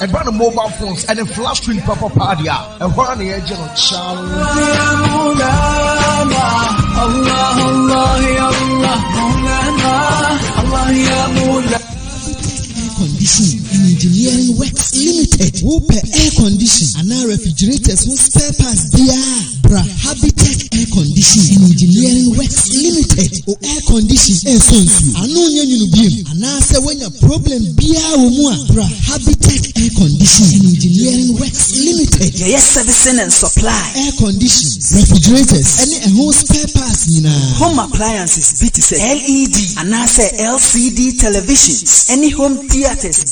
and run the mobile phones and the flash screen papa party and run the edge of Condition and Engineering Works Limited. Whoop air condition and our refrigerators who spare parts Bra Habitat Air Condition and Engineering Works Limited. O air condition air sonsu. Anu nyanyu beam. Anase when your problem Bra Habitat Air Condition and Engineering Works Limited. Yes, servicing and supply. Air conditions, refrigerators, any home spare parts home appliances, BTC, LED, anase LCD televisions, any home theaters,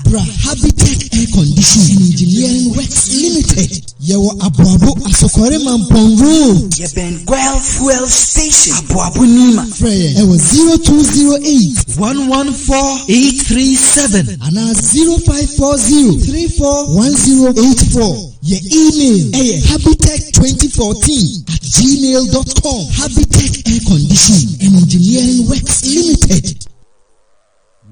Bra Habitat Air Condition and Engineering Works Limited. Yawa Abuabu Asokore Mampong Road. Benguel Fuel Station. Abuabu Nima. Freya. It was 0208 114 837 and 0540 341084. Your email habitat2014@gmail.com. Habitat Air Condition and Engineering Works Limited.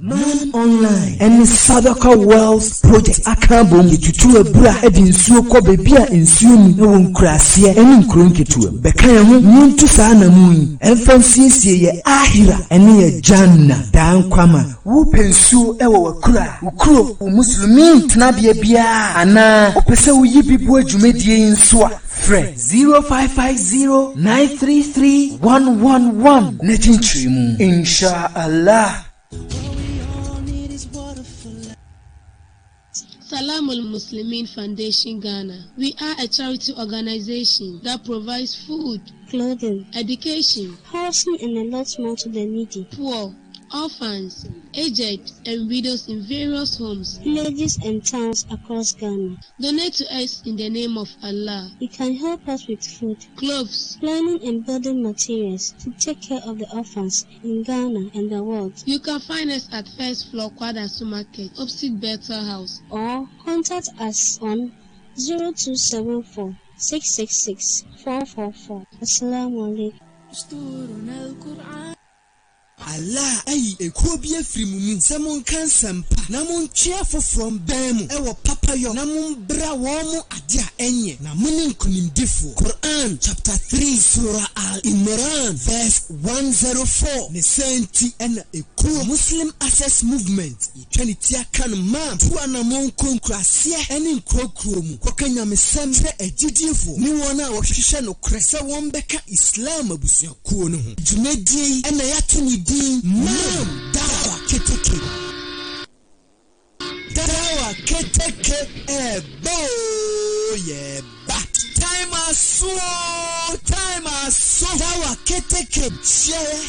Man Online and Sadaka Wells Project Akabom Yetutu Ebra Edinsuo ko bebia nsuo mu na won krasie ene nkuro nketu beka ho nyintu saa na mu emfansie ye ahira ene ye janna dan kwama wo pensuo ewo wakura ukuro muslimi tnabia bia ana opese wo yibibu adwumadie nso a Fred 0550 933 111 na chinchiri mu insha Allah. Salam al-Muslimin Foundation Ghana. We are a charity organization that provides food, clothing, education, housing, and a lot more to the needy, poor, orphans, aged, and widows in various homes, villages, and towns across Ghana. Donate to us in the name of Allah. You can help us with food, clothes, planning and building materials to take care of the orphans in Ghana and the world. You can find us at First Floor Kwadasu Market, opposite Bethel House, or contact us on 0274 666 444. Assalamu alaikum. Allah ayi ekobie frimumu samon kan sampa na mon chiafo from bemu ewo papa yo na mon bra wo mu ade a enye na mon nkunimdifo Quran chapter 3 surah Al-Imran verse 104 ne senti ena eko Muslim Access Movement etwaniti aka no ma to ana mon konkrasie ene nkokro mu kokanya mesemre agidifo ni wona wo hwehwe no krese won beka Islam abusuakuo no ho dwumadi ena yatuni Mam Dawa Keteke Ebo ye back time aso Dawa Keteke share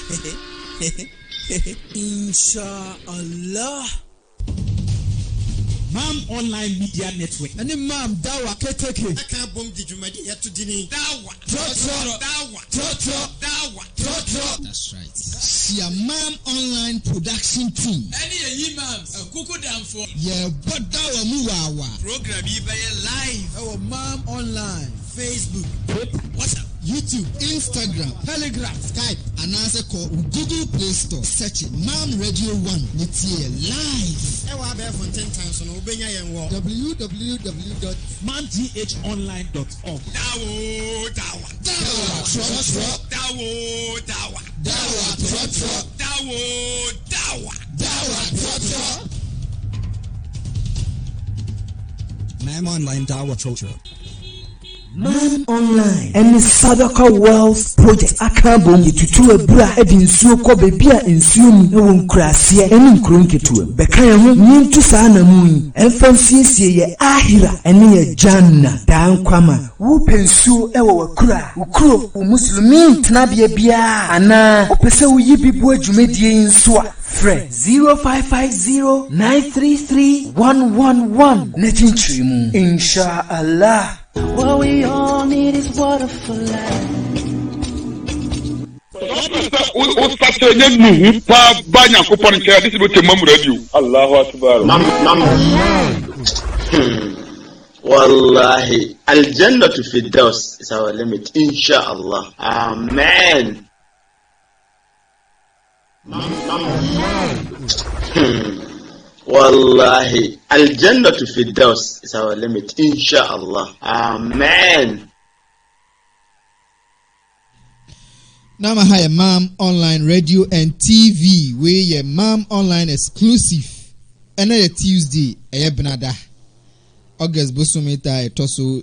Inshallah. Mam Online Media Network. Any Mam Dawa Keteke. I can't bomb the Jumadi yet to Dini. Dawa. That's right. Sia Mam Online Production Team. Any imams, a cuckoo down for. Yeah, but Dawa Muwawa. Program you by live. Our Mam Online. Facebook. WhatsApp. YouTube, Instagram, Telegram, Skype, and answer call Google Play Store. Search it. Mam Radio 1. It's here live. www.mamghonline.org. Mam Online Dawa Trotra. Man Online and Sadaka Wells Project Akabom Yetutu Ebra Edinsuo ko bebia nsuo mu na won krasie ene nkuro nketu beka ho nyintu saa na mu emfansie ye ahira ene ye janna dan kwama wo pensuo ewo wakura ukuro muslimi tnabia bia ana opese wo yibibu adwumadie nso a Fred 0550 933 111 na chinchiri mu insha Allah. What we all need is water for life. Allahu Akbar. Wallahi, Al-Jannah to Firdaus is our limit, inshallah. Amen. Wallahi, Al-Jannah to Firdaus is our limit, inshallah. Amen. Now I have Mam Online Radio and TV, where your Mam Online exclusive. Another Tuesday, Benada. August Bosometa Toso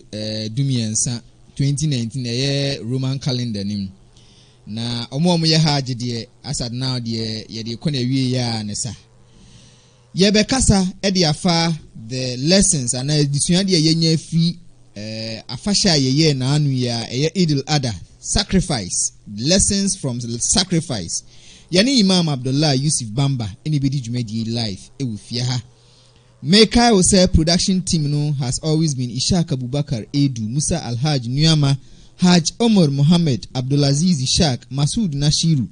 Dumiensa 2019 Roman calendar nim. Na omo ye haje de asad now de ye de kone wie ya nesa. Ye be kasa e de afa the lessons and disua de ye nya fi afasha ye na anu ya Idul Adha sacrifice, lessons from sacrifice. Yani Imam Abdullah Yusuf Bamba anybody jumedi life e wufia ha. Meka Ose production team no has always been Ishaq Abubakar Edu, Musa Alhaj Nuyama, Haj Omar Muhammad, Abdulaziz Ishaq, Masoud Nashiru,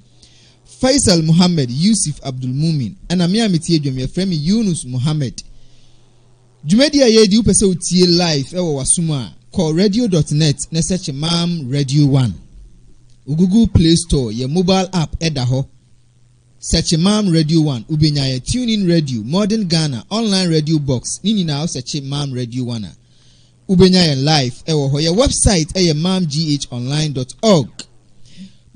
Faisal Muhammad, Yusuf Abdul Mumin, and Amia Mitie Jumia Fremi Yunus Muhammad. Jumedi Ayedi upese utie live ewa wasuma call radio.net na search Mam Radio 1. Google Play Store ye mobile app edaho. Search Mam Radio 1, Ubenyaye, TuneIn Radio, Modern Ghana, Online Radio Box, Nini now search Mam Radio 1. Ubenyaye live, ewo your website mamghonline.org.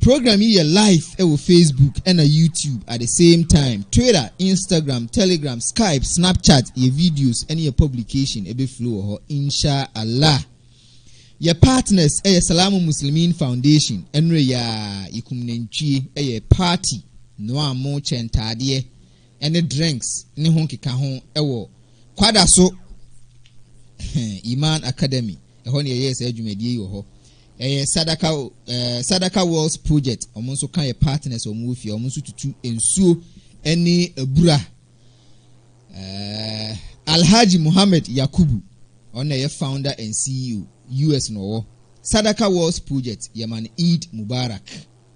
Program here live ewo Facebook and YouTube at the same time. Twitter, Instagram, Telegram, Skype, Snapchat, your videos, and your publication ebe flow inshallah. Your partners Salamu Muslimin Foundation, enre ya ikumnenchi party. No amo chentadie any drinks ni honki ka ho ewo kwada so Iman Academy ehon ye yes adwumadie yo ho Sadaka Worlds Project omonso kan ye partners omo fi omonso tutu ensuo eni abura Alhaji Muhammad Yakubu ona ye founder and CEO US no Sadaka Worlds Project yaman Eid Mubarak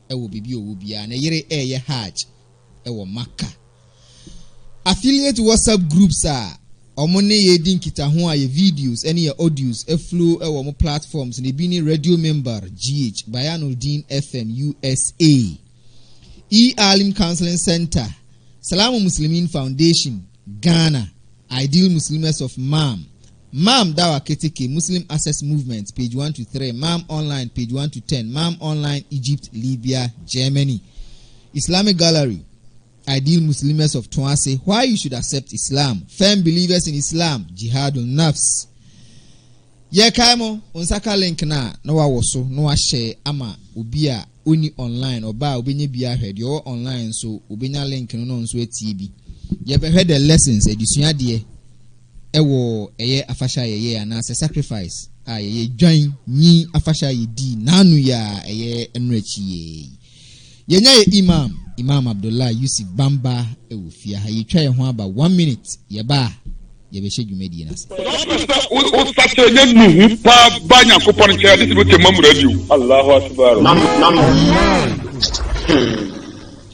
ewo bibi owo bia na yere eye hajj ewo Makkah. Affiliate WhatsApp groups are omone ye din kita ho aye videos any your audios e flow ewo mo platforms ne bi ni radio member GH Bayanuddin FM USA, Alim Counseling Center, Salamu Muslimin Foundation Ghana, Ideal Muslims of Mam Dawa Keteke Muslim Access Movement page 1 to 3, Mam Online page 1 to 10, Mam Online Egypt, Libya, Germany, Islamic Gallery, Ideal Muslims of Tuase, why you should accept Islam, firm believers in Islam, Jihadul Nafs. Ye kaimo unsaka link na wa woso no wa share ama ubia oni online oba obenye bia hwede yo online so obenya link no nso atibi. Ye be hwede lessons edusua de ewo eye afasha ye anase sacrifice ye dwan nyi afasha ye di nanu ya eye enrechi ye yenya ye Imam Abdullah Yusuf Bamba ewo fia ha yitwa ye ho aba 1 minute ye ba ye be hwedwumadi nas o sache nyenu pa banya ko pon che ade ti Mam Radio. Allahu akbar.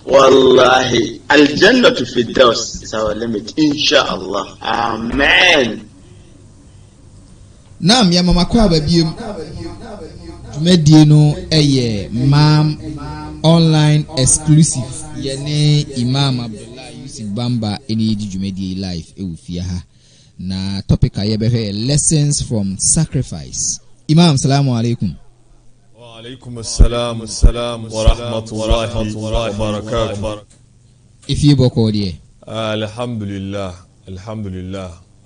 Wallahi, Al-Jannah to Firdaus is our limit, inshallah. Amen. Nam ya mama kwa babiem dwumadi no eye Mam Online exclusive yene Imam Abdullah Yusuf Bamba eni di dwumadi live ewufia ha na topic aye be lessons from sacrifice. Imam, salamu alaikum. Alaikum assalam wa rahmatullahi wa barakatuh. If you boko die. Alhamdulillah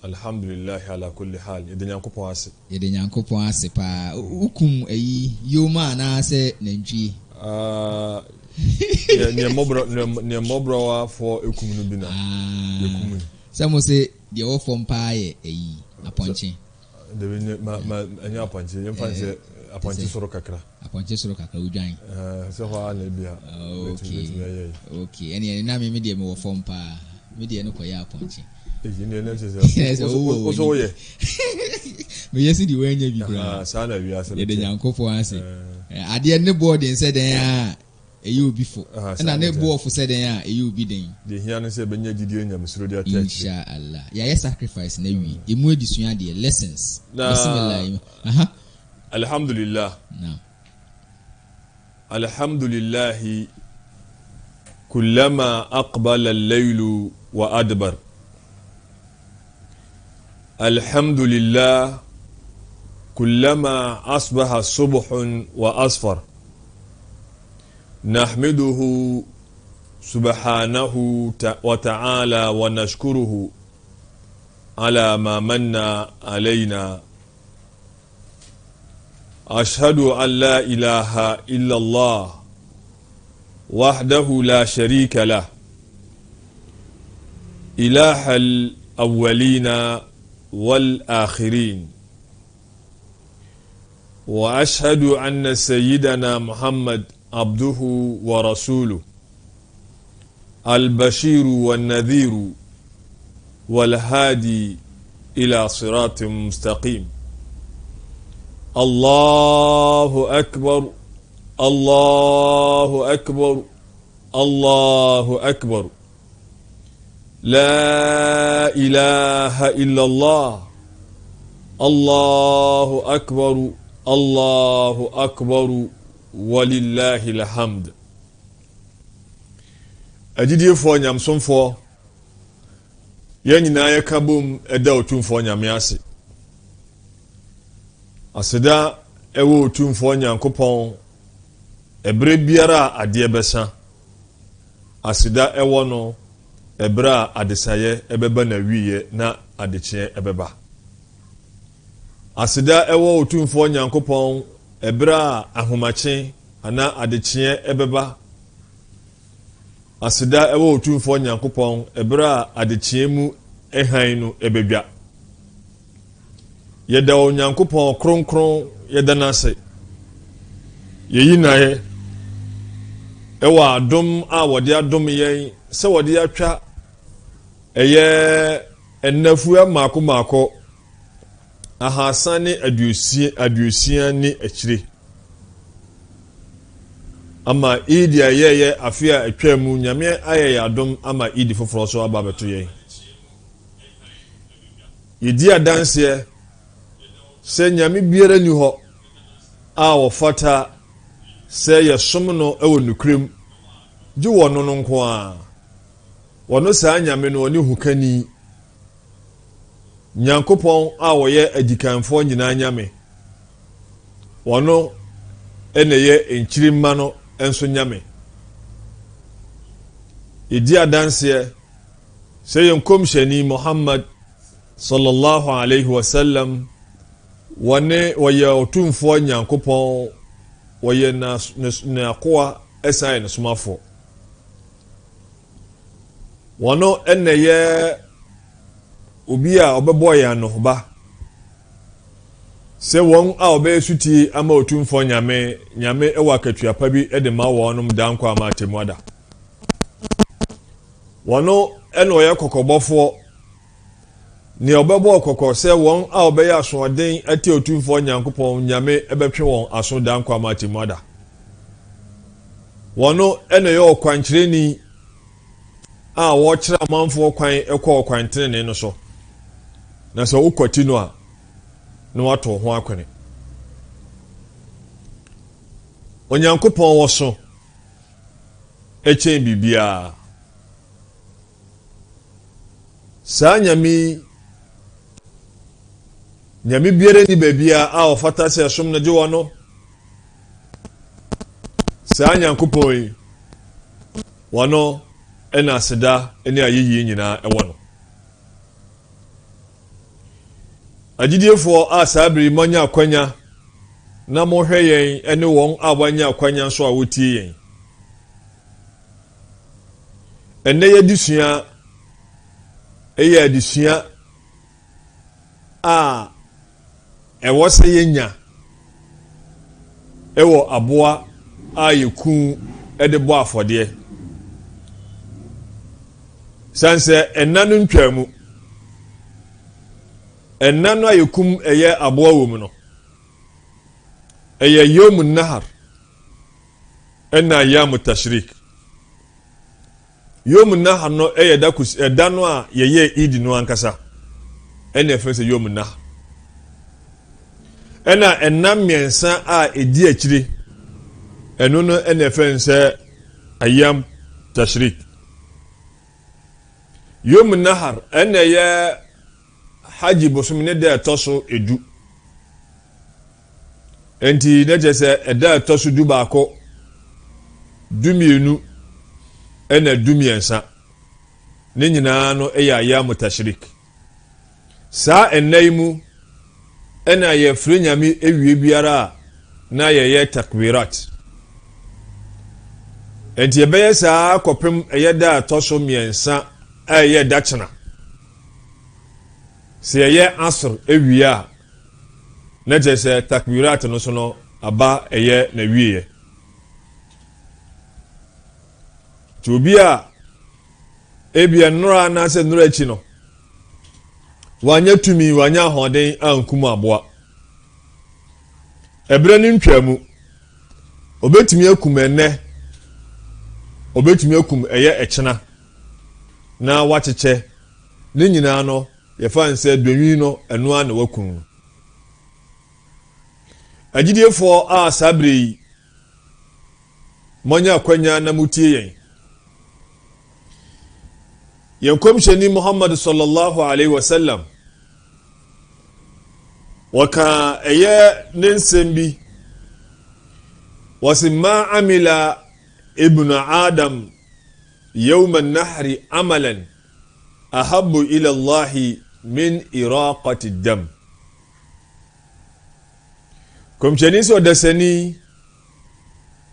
ala kulli hal. Yede nyankopon ase pa ukum eyi yoma na ase nantwi. Ne mobro wa for ekum no bi na. Yekum. Samo se de wo fom pa ye eyi aponche. De ma anya aponche yem fanse aponche soro kakra udwan so ho ala bia. Okay ene na me de me wo fom pa me de no koya aponche ejine na se so ye me yesi di wanya bi bra sa na wi ase de nyankofo ase ade ne board nse den a eyi obi fo na ne board fo se den a eyi obi den de hia no se benya gidi onyam suro de attach inshallah ya sacrifice na wi emu edisua de lessons bismillah. Alhamdulillah. Alhamdulillah kullama aqbala al-layl wa adbar الحمد لله كلما أصبح الصبح وأصفر نحمده سبحانه وتعالى ونشكره على ما من علينا. أشهد أن لا إله إلا الله وحده لا شريك له إله الأولين والآخرين. وأشهد أن سيدنا محمد عبده ورسوله البشير والنذير والهادي إلى صراط مستقيم. الله أكبر الله أكبر الله أكبر لا إله إلا الله الله أكبر الله أكبر ولله الحمد. أجديفو نيامسونفو ينينا يكابوم إداو تونفو نيامياسي aseda ewo otumfo nyankopon ebre biara ade besa aseda ewo no ebra adesaye ebeba na wiye na adechie ebeba aseda ewo otumfo nyankopon ebra ahomache ana adechie ebeba aseda ewo otumfo nyankopon ebra adechie mu ehan no ebedwa yɛda onyankopɔn kronkron yɛda n'ase yɛyi nae ɛwɔ adom a wɔde adom yɛn sɛ wɔde atwa ɛyɛ ɛnafua maako maako ahasa ne aduosia ne akyire ama idi ayɛyɛ afi a atwa mu nyame ayɛyɛ adom ama idi foforɔ so aba bɛto yɛn yɛdi adanseɛ sɛ nyame biara ni hɔ a wɔfata sɛ yɛsom no ɛwɔ nukrem gye wɔ no nko a wɔno saa nyame no ɔne hukani nyankopɔn a wɔyɛ adikanfoɔ nyinaa nyame wɔno ɛna yɛ nkyirimma no ɛnso nyame ɛdi adanseɛ sɛ yɛn kɔmhyɛni Muhammad sallallahu alaihi wasallam wɔne wɔyɛ otumfoɔ nyankopɔn wɔyɛ n'akoa ɛsan ne somafo wɔno ɛna yɛ obi a ɔbɛbɔ yɛn anohoba sɛ wɔn a ɔbɛyɛ sutie ama otumfoɔ nyame ɛwɔ akatuapa bi ɛde ma wɔnom dankɔ ama atemuada wɔno ɛna ɔyɛ kɔkɔbɔfoɔ ni obebo kokko se won a obeye asoden ati otumfo nyankopon nyame ebetwe won aso dan kwa mati moda wono ene yo kwankyereni a wo kyera manfo kwan ekọ kwantene no so na so ukoti no a no wato ho akwene onyankopon wo so echen bibia sa nyame biere ni babia a ofata se som na jewo no sa nyankopon wono ena aseda ene ayeyi nyina ewo no agidiefo a sabri manya akwanya na mo hwe yen ene won abanya akwanya so a wotie yen ene yedisua eya adisua a ewo se yenya ewo aboa a yeku edebo afode sanse enanu ntwamu enanu ayekum eye aboa wom no eye yom nahar enna yam tashrik yom nahar no eye dakus edanu a yeye idi no ankasa ene efese yom nahar ena enam miensa a edi akire eno no ene efense ayam tashrik yom nahar ene ye haji bosom ne da etoso edu enti ne jese eda etoso du baako dumienu ena dumiensa ne nyinaa no eya ya mutashrik saa enaimu ena ye fronyame ewie biara na ye takbirat enti ebeye saa kopem eyeda etoso miensa eye dachna se ye asr ewia na jese takbirat no so no aba eye na wiye tubia ebia nura na se nura echi no wanya tumi wanya hoden ankumu aboa ebre ni ntwamu obetumi akum enne obetumi akum eye echena na wacheche ne nyina no ye fa nse dwanwi no eno na wakun agidefo a sabri monya kwanya na mutie yen yankomsheni Muhammad sallallahu alaihi wasallam waka eye ninsembi wasimma amila ibn adam يوم النحر عملا أحب إلى الله من إراقة الدم كم شنيس ودسني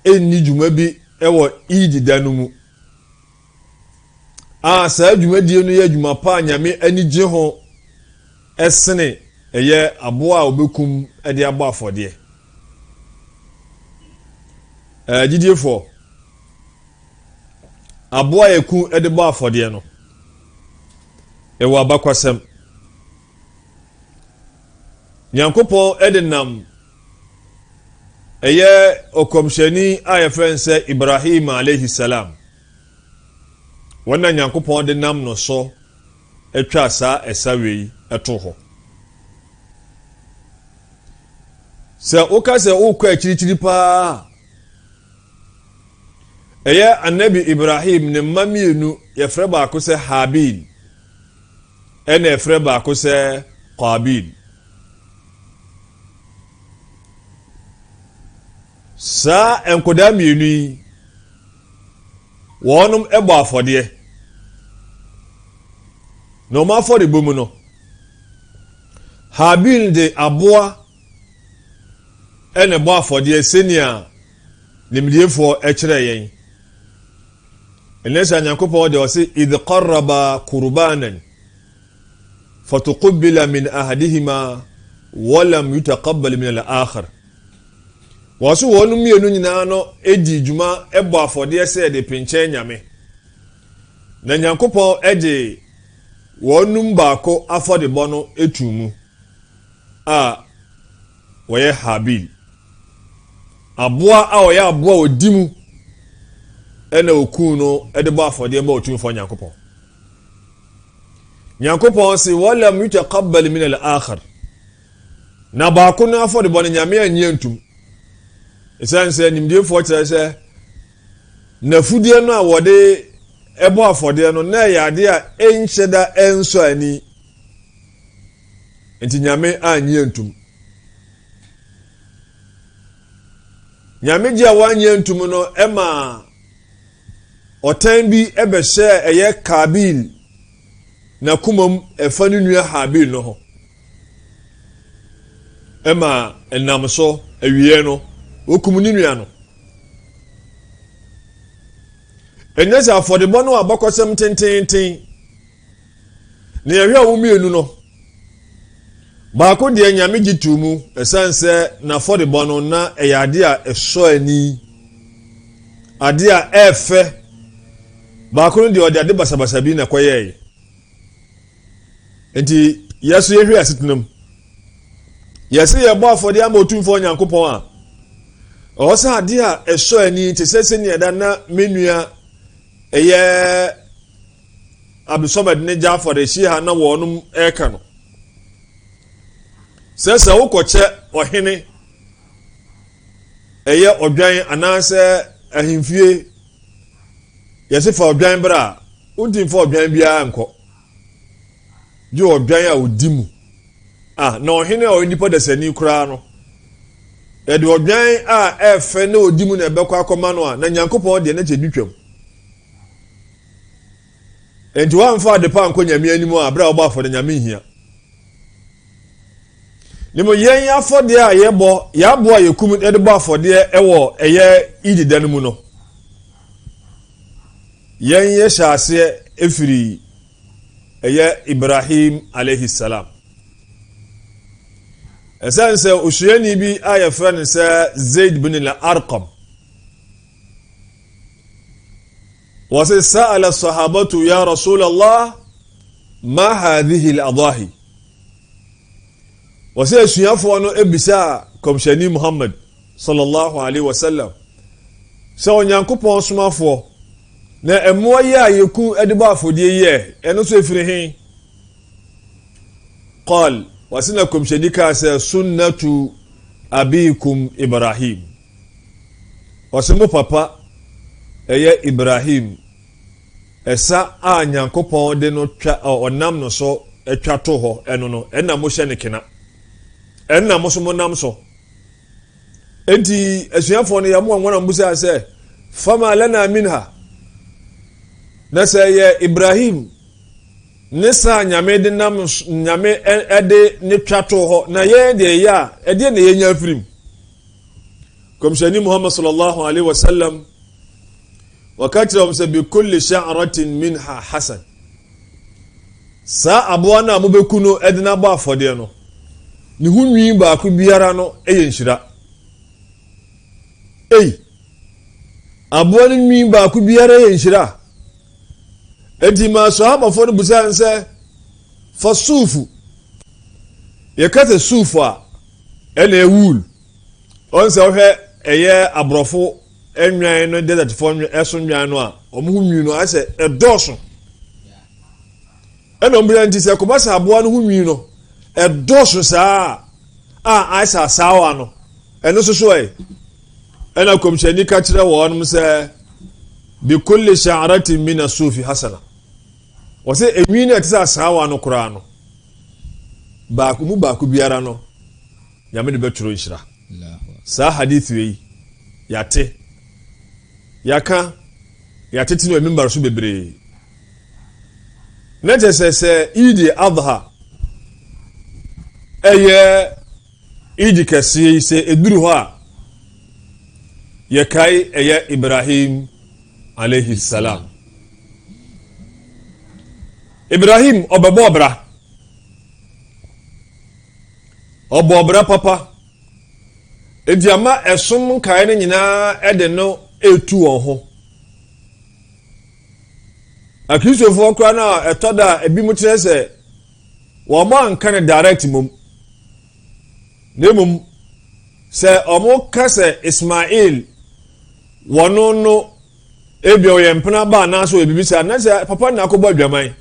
إني جمبي أو إيدي دانمو saa dwumadi no ya dwuma pa nyame ani gye ho esene eye aboa a obekum ade abo afode gidiefo aboa yeku ade bo afode no ewa abakwasem nyankopon edenam eye okomshani ayefense Ibrahim alayhi salam wannan nyankopon de nam no so etwa saa esawei eto ho se oka se okwa akirichiri pa eye annabi Ibrahim ne mamienu ye freba akose Habil ene freba akose Qabil sa enkoda mienu wonum ebo afode no ma afode bomu no Habil de aboa ene bo afode senia nimdiefo ekire yen enesa nyankopon de wose id qarraba qurbanan fatuqbila min ahadihima wa lam yutaqabbal min al-akhar wasu wonu mienu nyina no edi djuma ebo afode se de pinche nyame na nyankopon ede wonu baako afode bono etumu a woye Habil aboa a woye aboa odimu ena okun no ede bo afode ba otumfo nyankopon nyankopon se wala mutaqabbal min al-akhar na baako na afode bono nyame anyentum esanse nimdiefo kyerese na fudie no a wode ebo afode no na yade a enhyeda enso ani enti nyame anyentum nyame gye awanyentum no ema otan bi ebehye eye Kabil na kumom efanu nua Habil no ho ema enamso awie no okumuni nua no enyesa afodebo no abakosem tententen ne yehwe a womienu no baako de nyame gitumu esanse na afodebo no na eyade a eso ani ade a efe baako no de ode basabasa bi na koyeye enti yeso yehwe asetenam yesi yebo afode ama otumfo nyankopon a osa ade a eso ani tesese ne da na menua eye Abdulsamad ne Jafar eshi ha na wonum eka no sesa wokoche ohene eye odwan anase ahimfie yesifa odwan bra untimfo odwan bia anko gye odwan a odi mu na ɔhene a onipa dasani koraa no yɛde odwan a ɛfɛ na odi mu na ɛbɛkɔ akɔma no a na Nyankopɔn deɛ na kyɛ ditwam enti wamfa de pa anko nyame anim a bra ɔbɔ afɔde nyame hia nimo yɛn afɔde a yɛbɔ yɛabo a yɛkum de bɔ afɔde ɛwɔ ɛyɛ idida no mu no yɛn yɛ hyɛaseɛ efiri ɛyɛ Ibrahim alayhi salam ɛsɛn sɛ osuani bi a yɛfrɛ no sɛ Zaid bin al-Arqam wɔsɛ sa'ala sahabatu ya Rasulallah ma hadhihi al-adahi wɔsɛ asuafoɔ no ebisa kɔmhyɛni Muhammad sallallahu alaihi wasallam sɛ Onyankopɔn somafoɔ na ɛmoa yi a yɛku ɛde bɔ afɔdie yɛ ɛno so efiri he qal wasina kɔmhyɛni ka sɛ sunnatu abikum Ibrahim wɔsɛ mo papa ɛyɛ Ibrahim ɛsa a Nyankopɔn de no twa ɔnam no so atwa to hɔ ɛno no ɛna mo hyɛ ne kena ɛna mo so mo nam so enti asuafoɔ no yɛmo anwana mbusa sɛ fama lana minha na sɛ yɛ Ibrahim ne sa nyame de nam nyame ɛde ne twa to hɔ na yɛn de yɛ a ɛde na yɛnya afirim kɔmhyɛni Muhammad sallallahu alaihi wasallam wakati wa msa bikulli sha'ratin minha hasan sa aboa na mobeku no edina ba afode no ne hunwi ba ku biara no eye nhyira aboa ne nwi ba ku biara eye nhyira edi ma sahaba fo no busa nse fasufu yakata sufu a ene ewul onse ohwe eye abrofo enwan no desert for eso nwan no a omu nwi no ase edoso eno mbira nti se ko basa aboa no nwi no edoso saa aisa sawa no eno so ena komshani ka kire wo no se bi kulli sha'ratin min as-sufi hasana wose enwi no etisa sawa no kura no ba ku biara no nyame de beturo nhyira sa hadith wi yate yaka yatete no member so bebre na se idi adha idi kasi se eduru ho a yekai Ibrahim alayhi salam Ibrahim obobra papa ediama esom kai ne nyina ede no etu won ho akrisofo kra na etoda ebi mu kire se wo ma nka ne direct mum nemum se omo ka se Ismail wono no ebi o yempna ba na so ebi bisa na se papa na akobɔ adwaman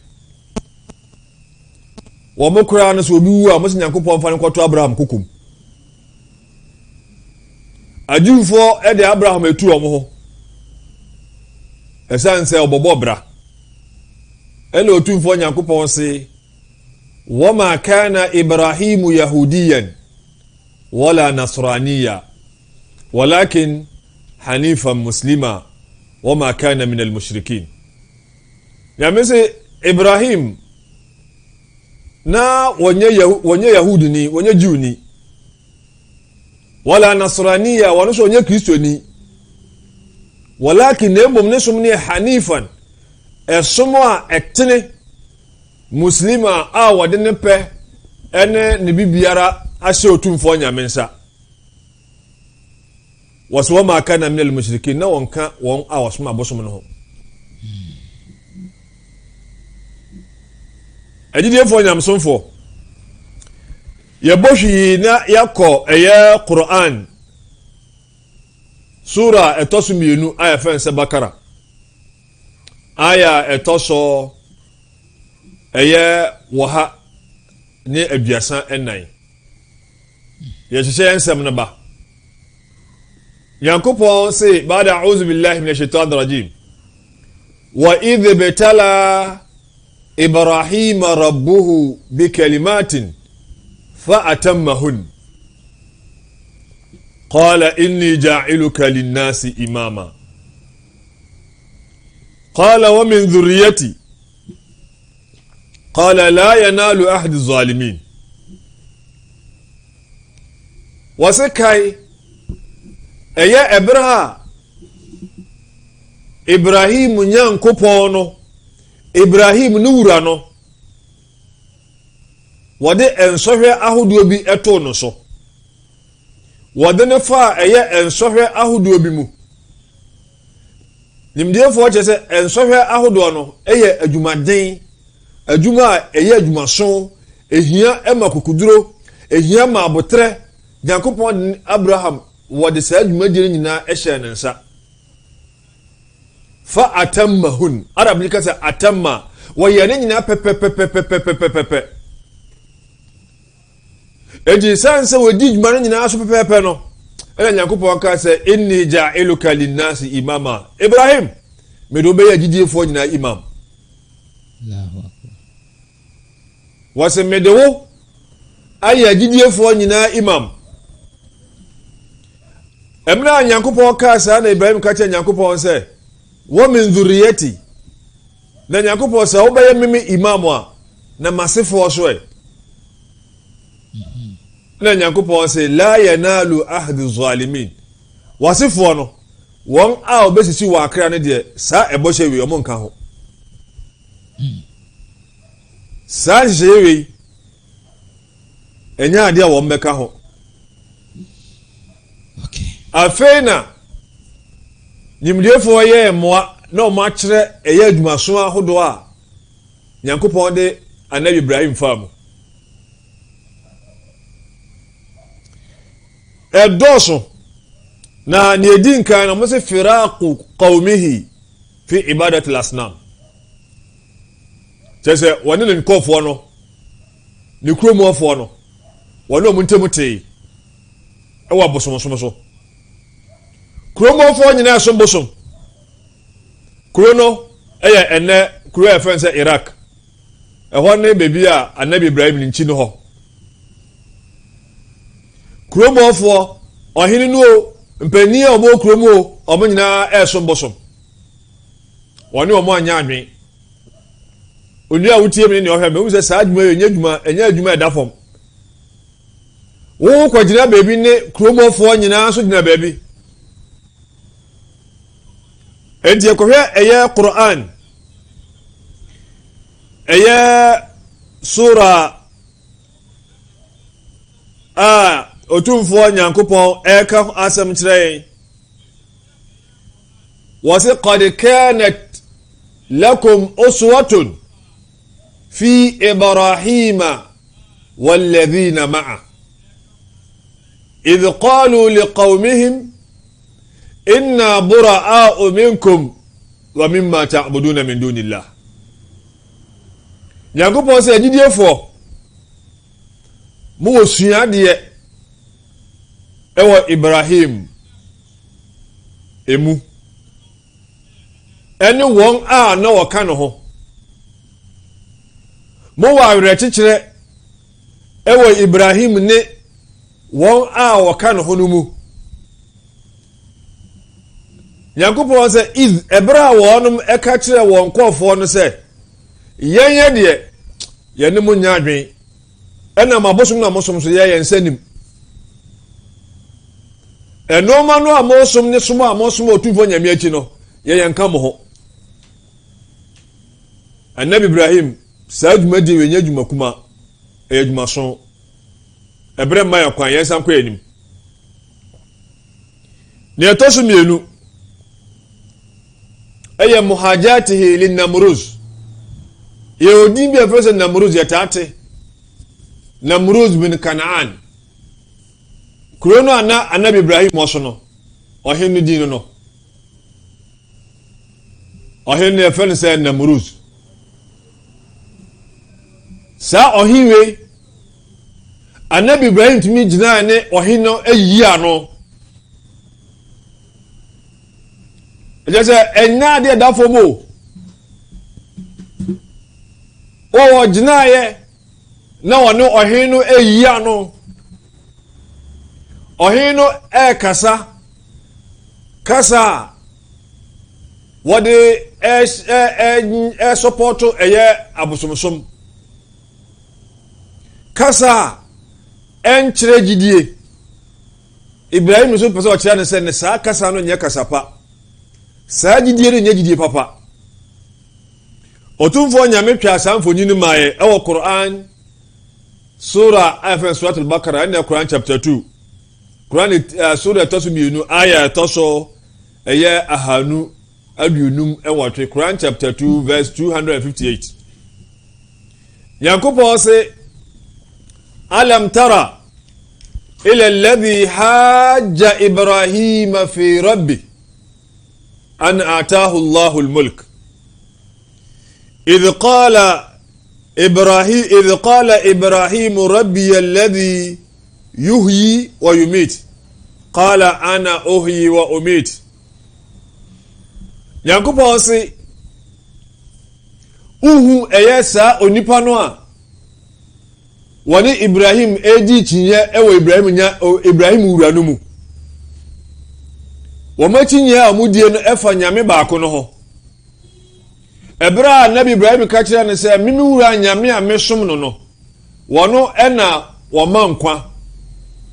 wo mo kra na so obi wu a mo se Nyankopɔn fa ne kɔto Abraham kokum ajufo ede Abraham etu omo ho esan se obobɔ bra ene otumfo Nyankopɔn se wama kana Ibrahimu yahudiyan wala nasraniya walakin hanifan muslima wama kana min almushrikin yamese Ibrahim na wonye yahudi ni wonye Jew ni wala nasraniya wano so wonye Kristo ni walakin nebom ne som ne hanifan esomo a etene muslima a wode ne pe ene ne bibiara ahye otumfo nyame nsa waswa ma kana min almushrikin na wonka won a wasoma abosom no ho adidefo nyamsomfo yebohwi na yakọ Quran sura etosumienu aya fense Bakara aya etoso waha ne aduasa enan yehye ensem na ba Yankopɔn se ba'da a'udhu billahi minash shaitanir rajim wa idh betala إبراهيم ربه بكلمات فأتمهن قال إني جاعلك للناس إماما قال ومن ذريتي قال لا ينال أحد الظالمين وسكاي أيا إبراهيم نيان كوبونو Ibrahim nuwura no wode ensohwe ahodo bi eto no so wode ne fa eye ensohwe ahodo bi mu nimdefo chese ensohwe ahodo no eye adwumaden adwuma eye adwumaso ehia ema kokuduro ehia ma abotre Yakopon Abraham wode sa adwumadie nyina ehye ne nsa fa atammahun arab likasa atamma wayane nyina pepepepepepepepepe eji sanse wodi djuma nyina aso pepepe no ela Yakopon ka se inni ja'iluka linnasi imama Ibrahim medo be yagidie nyina imam Allahu akbar wase medewo ayagidie nyina imam emna Yakopon ka sa na Ibrahim ka che Yakopon se wa min dhurriyati na Yakopon sa obaye mimi imamu na masifo so na Yakopon se la yanalu ahdu zalimin wasifo no won a obesisi wa akra ne de sa eboshe wi omo nka ho sa jewi enya ade a wo mbeka ho okay afena nimdefo ye moa na o ma kire eye adwumaso ahodo a Yakopon de anabi Ibrahim famu edoso na ni edin kan na mo se firaqu qaumihi fi ibadati al-asnam tese woni ne nkofo no ne kromofo no woni o muntemuti e wa bosomosomoso kromofo nyina so bosom krono eye ene kro efense Iraq ehon ne bebi a anabi Ibrahim ni nchi no ho kromofo ohini no mpani a omo kromo omo nyina eso bosom woni omo anya adwen oni a wutie me ne ohwe me wuse sa adwuma enya adwuma edafom wo kwagina bebi ne kromofo nyina so gina bebi enti ekohwe eye Quran eye sura otumfo Yakopon eka asem kire wasi qad kanat lakum uswatun fi ibrahima walladhina ma'a idh qalu liqaumihim inna bura'a'u minkum wa mimma ta'buduna min dunillah Yakopon se gidiefo mo osua de ewo Ibrahim emu eni won a na woka no ho mo wa awre kikire ewo Ibrahim ne won a woka no ho no mu Yakopon se iz ebra wonum eka kire won kofo no se yenye de yene mu nyadwen ena mabosom na mosom so ye yensanim enoma no amosom ne somo amosom otufo nyame achi no ye yenka mo ho anabi Ibrahim sa dwumadi wenya dwuma kuma e dwuma so ebre maya kwan yensan kwa anim ne etoso mienu eye muhajatihi linnamruz ye odin bi afese namruz yatate Namruz bin Kanaan krono ana anabi Ibrahim osono ohenu dinu no ohenu efense se Namruz sa ohiwe anabi Ibrahim timi gina ne ohino ayi ano ejese enya de dafomo o gyinaye na wone ohen no eyia no ohen no kasa wode support eye abosomsom kasa enkyere gidie Ibrahim so pese o kyere ne se ne saa kasa no nye kasa pa saa gidie no nye gidie papa otumfo nyame twa samfoni ni mae ewo Quran sura afen surat al-Baqarah and Quran chapter 2 Quran sura toso mienu aya toso eye ahanu aduonum ewotwe Quran chapter 2 verse 258 Yakobo se alam tara ila alladhi hajja Ibrahim fi rabbi an ataahu Allahu al-mulk إذ قال إبراهيم ربي الذي يحيي ويميت قال أنا أحيي وأميت Yankopɔn se uhu eyesa onipa no a woni Ibrahim edi kinye ewo Ibrahim wura no mu wo ma kinye a mudie no efa nyame baako no ho Ebra Nabi Ibrahim ka kire ne se mimi wura nyame a mesom no no wono ena wo mankwa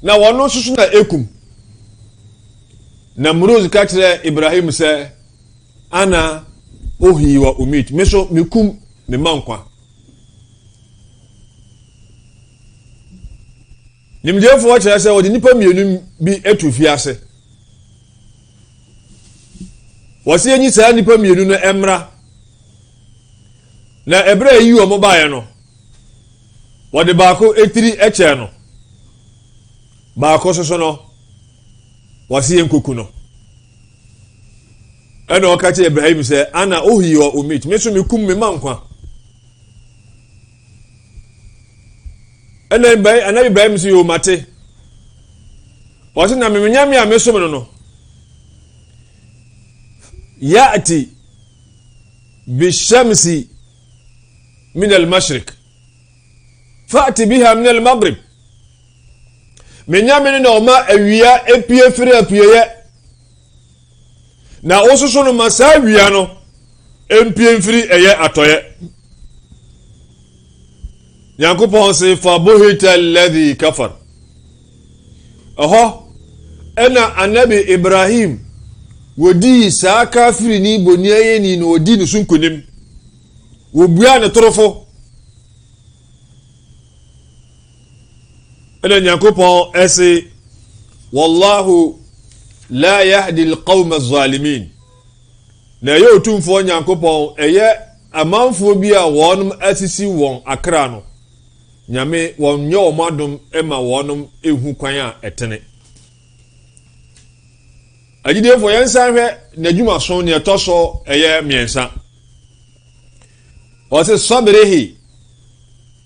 na wono susu na ekum na Muruz ka kire Ibrahim se ana ohi wa umit meso mikum me mankwa nimjefo kire se wodi nipa mienu bi etufi ase wose enyi saa nipa mienu no emra na ebra yi wo mobaye no wode baako etiri eche no baako soso no wase enkoku no ena okache Ibrahim se ana ohi wa umit meso mikum me mankwa ena anabi Ibrahim se yo mate wase na menyame a meso me no ya'ti bishamsi من المشرق فأتي بها من المغرب من يامن نوما اويا epie firi apie na ososo no masawia no empie firi eye atoye Yankopɔn se fabuhita alladhi kafar ena anabi Ibrahim wodi saa kafiri ni boniye ni no odi no sunkunim wobua ne torofo ena Yankopɔn ese wallahu la yahdi alqawma adh-dhalimin na yotumfo Yankopɔn eye amanfo bi a wonum asisi won akra no nyame won nye omadom ema wonum ehu kwan a etene agidefo yensan hwe n'adwuma so ne etoso eye miensa وسي صبره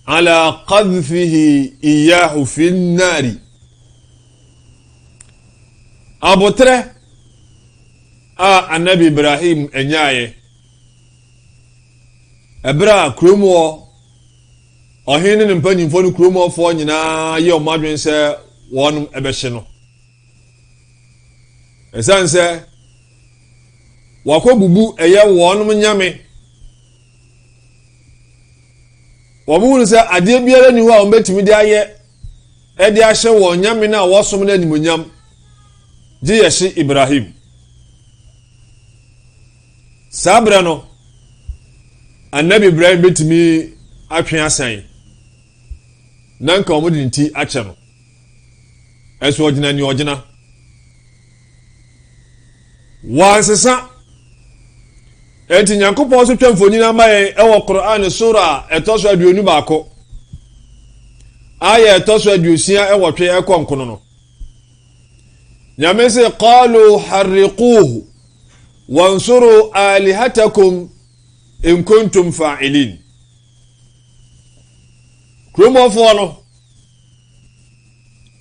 على قذفه إياه في النار أبو تره النبي إبراهيم إنياي إبرا كرومو أهين نمبني فونو كرومو فونينا يوم مادوين سي وانم إبشنو إسان سي وكو بوبو إياه وانم نيامي wabunu se ade biara ni ho a ombetimi de aye e de ahye wo nyame na wosom na nimonyam je yeshi Ibrahim sabra no annabi Ibrahim betimi atwe asan nanka omudi nti ache no eso ogina ni ogina wansesa enti Nyankopɔn so twamfoni na maye ewo Quran sura etoso aduonu baako aya etoso aduosia ewo twe ekonkono no nyame se qalu harriquhu wansuru alihatakum in kuntum fa'ilin kromo fo no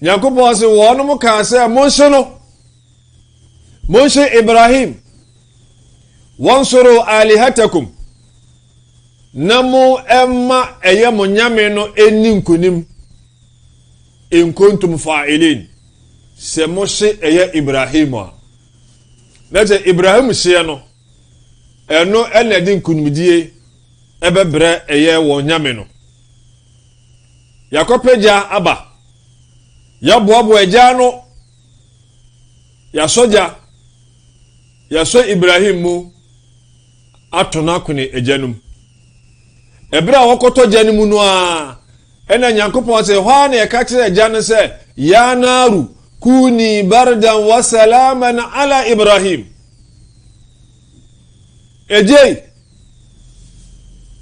Nyankopɔn se wonum ka se monse Ibrahim wansuru alihatakum na mo emma eye mo nyame no eni nkonim in kuntum fa'ilin se mo se eye Ibrahim a na je Ibrahim se no eno ena di nkonimdie ebebre eye wo nyame no yakopeja aba ya boabo eja no ya soja ya so Ibrahim mu atona kune ejanum ebra wokoto janimu no a ena nyankopon se hwa na yeka kire ejan se ya naru kuni bardan wa salaman ala Ibrahim eje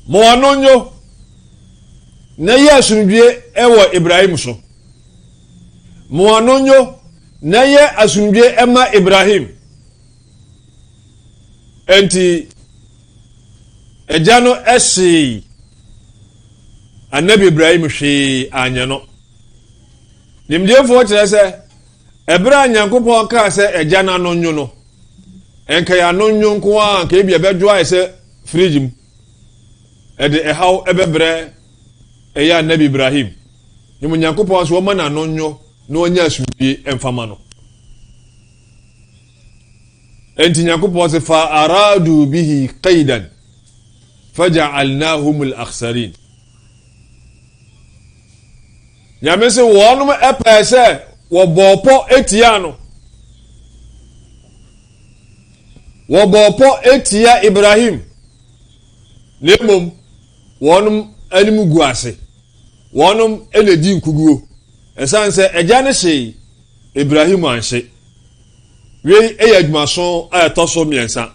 mo anonyo na yasunbie ewo Ibrahim so mo anonyo na ye asunbie ema Ibrahim enti ejano esi Annabi Ibrahim hwe anyano nimdefo kire se ebra nyankopon ka se ejana anonyo no enka ya anonyo nko a ka bia bedwa se fridge mu ede ehaw ebebre eya Annabi Ibrahim nimu nyankopon so ma na anonyo no onya asubie emfama no enti nyankopon se fa aradu bihi qaidan faja'alnahum al-akhsarin nyamese wonum epese wo bopo etiano wo bopo etia Ibrahim lemom wonum animu guase wonum eledi nkuguo esanse eja ne hye Ibrahim anhye we eyadmaso ayatoso miensa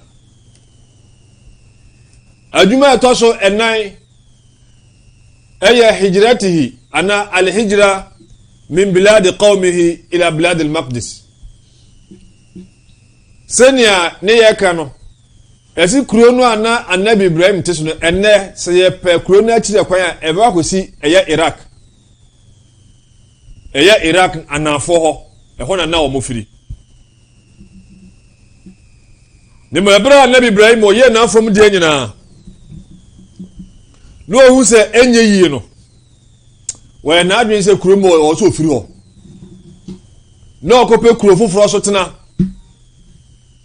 aduma ayatoso enai aya hijratihi ana alhijra min bilad qaumihi ila bilad almaqdis senia ne yakano esi kurono ana Annabi Ibrahim tesuno enne se ye pe kurono akire kwan a eba kosi eya Iraq anafo ho eho na wo mofiri ni mo ebra Annabi Ibrahim o ye na fom de nyina no hu se enye yi no we na adwen se kuromo o so firi ho na okope kuro foforo so tena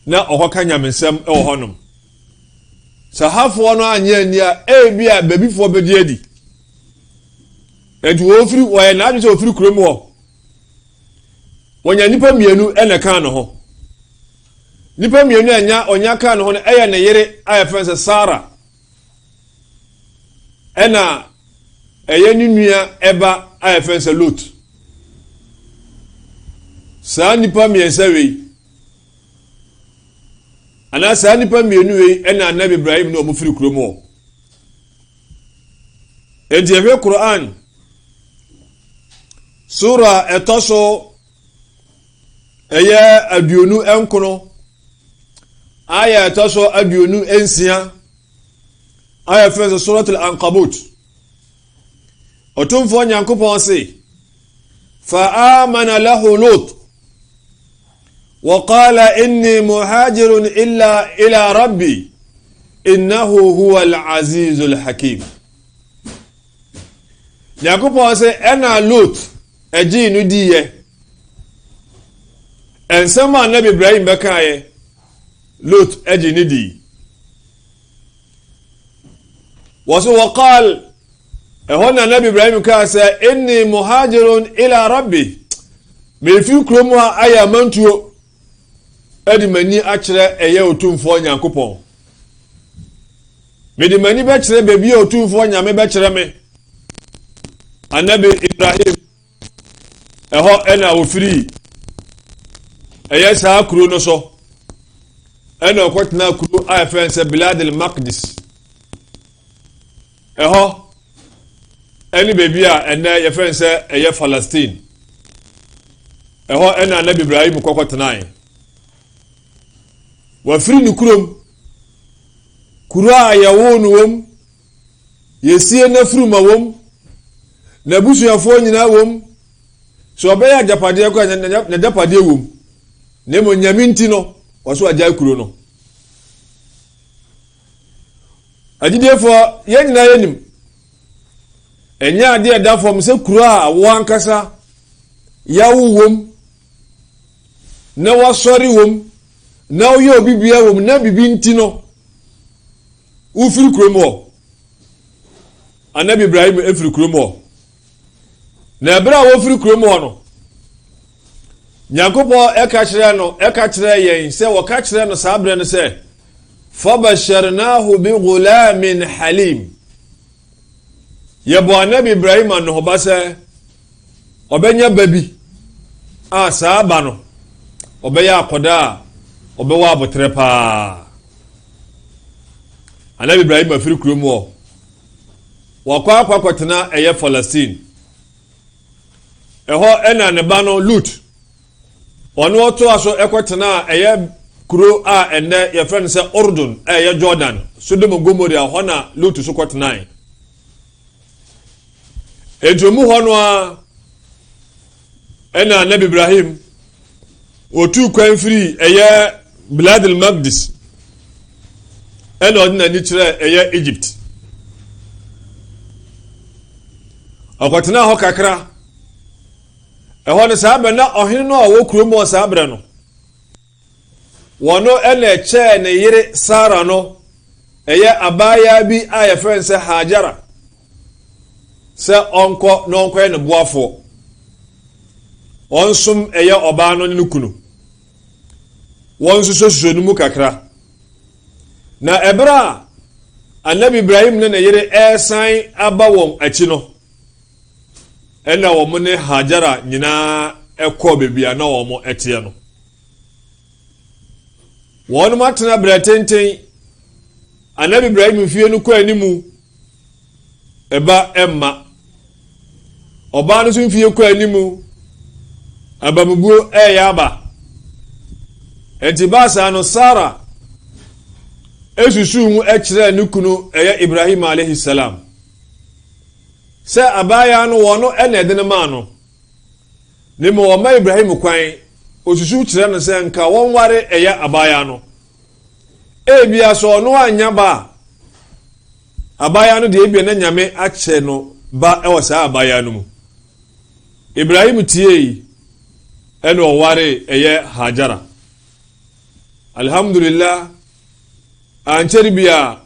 na ohoka nyamensem e wo honom sahafo no anya ni a bia babifo bedi adi enti wo firi we na adwen se ofiri kuromo ho wonya nipa mienu ene kan no ho nipa mienu anya onya kan no ho na eya ne yere ayefense Sara ena eye ni nua eba ayefense Lot sa nipa miensa wei ana sa nipa mienu wei ena Annabi Ibrahim no omofiri kuromo enti ewe Quran sura etoso eye aduonu enkono aya etoso aduonu ensia aya fense suratul Ankabut otumfo nyankopon se fa amana lahu Lut wa qala inni muhajirun ila rabbi innahu huwal azizul hakim nyankopon se ena Lut eji nu diye ensema Annabi Ibrahim bekaye Lut eji ni di wasu waqal ehona Annabi Ibrahim ka se inni muhajirun ila rabbi me fi kromo aya mantuo edi mani akire eye otumfo nyankopon me di mani be kire bebi otumfo nyame be kire me Annabi Ibrahim eho ena ofiri eye sa kuro no so ena okotna kuro ayefense bilad al-maqdis eho eni bebi a ene yefense eye Palestine eho ena Annabi Ibrahim kokotnai wa firi ni kurom kuro a yawo nuwom yesie na furuma wom na busuafo nyina wom so obeya japade ko na japade wom ne mo nyaminti no waso agya kuro no Agidefo yɛn nyinaa yɛnim ɛnyɛ adeɛ da fam sɛ kuro a wankasa yawo wom na wasɔre wom na woyɛ obi bia wom na bibi nti no ufiri kuro mu Anabi Ibrahim efiri kuro mu na ebere a wofiri kuro mu no Nyankopɔn ɛka kyerɛ yɛn sɛ wɔka kyerɛ no saa bere no sɛ fabasharnahu bi ghulamin halim yɛbɔ Anabi Ibrahim no ba sɛ ɔbɛnya babi a saa ba no ɔbɛyɛ akɔda a ɔbɛwɔ abotre paa Anabi Ibrahim afiri kuro mu wakɔ akɔtena ɛyɛ Palestine ɛhɔ ɛna ne ba no Lut ɔno ɔto aso ɛkɔtena ɛyɛ kuro a ɛnɛ yɛfrɛ no sɛ Urdun ɛyɛ Jordan Sodom and Gomorrah hɔ na Lut so kɔtena entomu hɔ no a ɛna Anabi Ibrahim otu kwan firi ɛyɛ Bilad al-Maqdis ɛna ɔde n'ani kyerɛ ɛyɛ Egypt ɔkɔtena hɔ kakra ɛhɔ no saa bɛ na ɔhene no a wɔ kuro mu saa bɛ no wɔno ɛna ɛkyɛɛ ne yere Sara no ɛyɛ abaya bi a yɛfrɛ sɛ Hajara sɛ ɔnkɔ na ɔnkɔyɛ ne boafoɔ ɔnsom ɛyɛ ɔbaa no ne kunu wɔnsoso no mu kakra na ɛbere a Anabi Ibrahim ne ne yere ɛsan aba wɔn akyi no ɛna wɔn ne Hajara nyinaa ɛkɔ beebi a na wɔn ɛteɛ no wɔn mu atena brɛ tenten Anabi Ibrahim fie no kɔ animu ɛba ɛmma ɔbaa no so fie kɔ animu abamubuo ɛyɛ aba enti baasa no Sara esusu mu ɛkyerɛ ne kunu ɛyɛ Ibrahim alayhi salam sɛ abaya no wɔno ɛna ɛde ne maa no ne mo wɔma Ibrahim kwan osusu kyerɛ no sɛ nka wɔn ware ɛyɛ abaya no ebia so ɔno anya ba abaya no de ebia na nyame akyɛ no ba ɛwɔ saa abaya no mu Ibrahim tie ɛna ɔware ɛyɛ Hajara alhamdulillah ankyɛre bia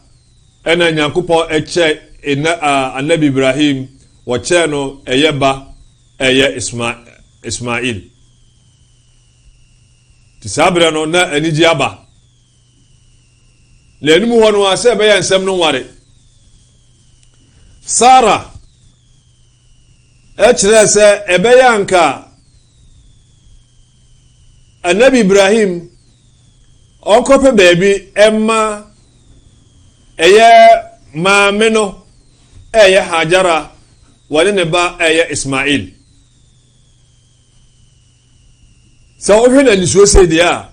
ɛna Nyankopɔn ɛkyɛ Anabi Ibrahim wɔkyɛ no ɛyɛ ba ɛyɛ Ismail tisabere no na anigye aba na anim hɔ no asɛ ɛbɛyɛ nsɛm no ware Sara ɛkyerɛ sɛ ɛbɛyɛ anka Anabi Ibrahim ɔnkɔpɛ baabi ɛma ɛyɛ maame no ɛyɛ Hajara wɔne ne ba ɛyɛ Ismail sɛ wohwɛ na nisuo sɛ deɛ a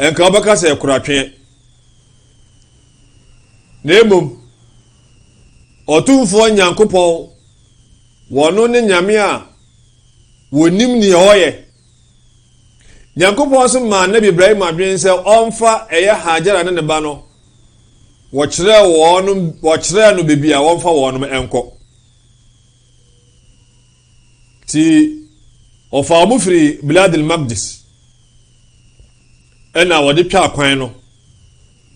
ɛnka wobɛka sɛ ɛkoratwe na mmom ɔtumfoɔ Nyankopɔn wɔno ne nyame a wɔnim nea ɔyɛ Nyankopɔn so ma Nabi Ibrahim adwene sɛ ɔmfa ɛyɛ Hajara ne ne ba no wɔkyerɛ no bebi a wɔmfa wɔnom ɛnkɔ ti ɔfa ɔmo firi Bilad al-Maqdis ɛna wɔde twa kwan no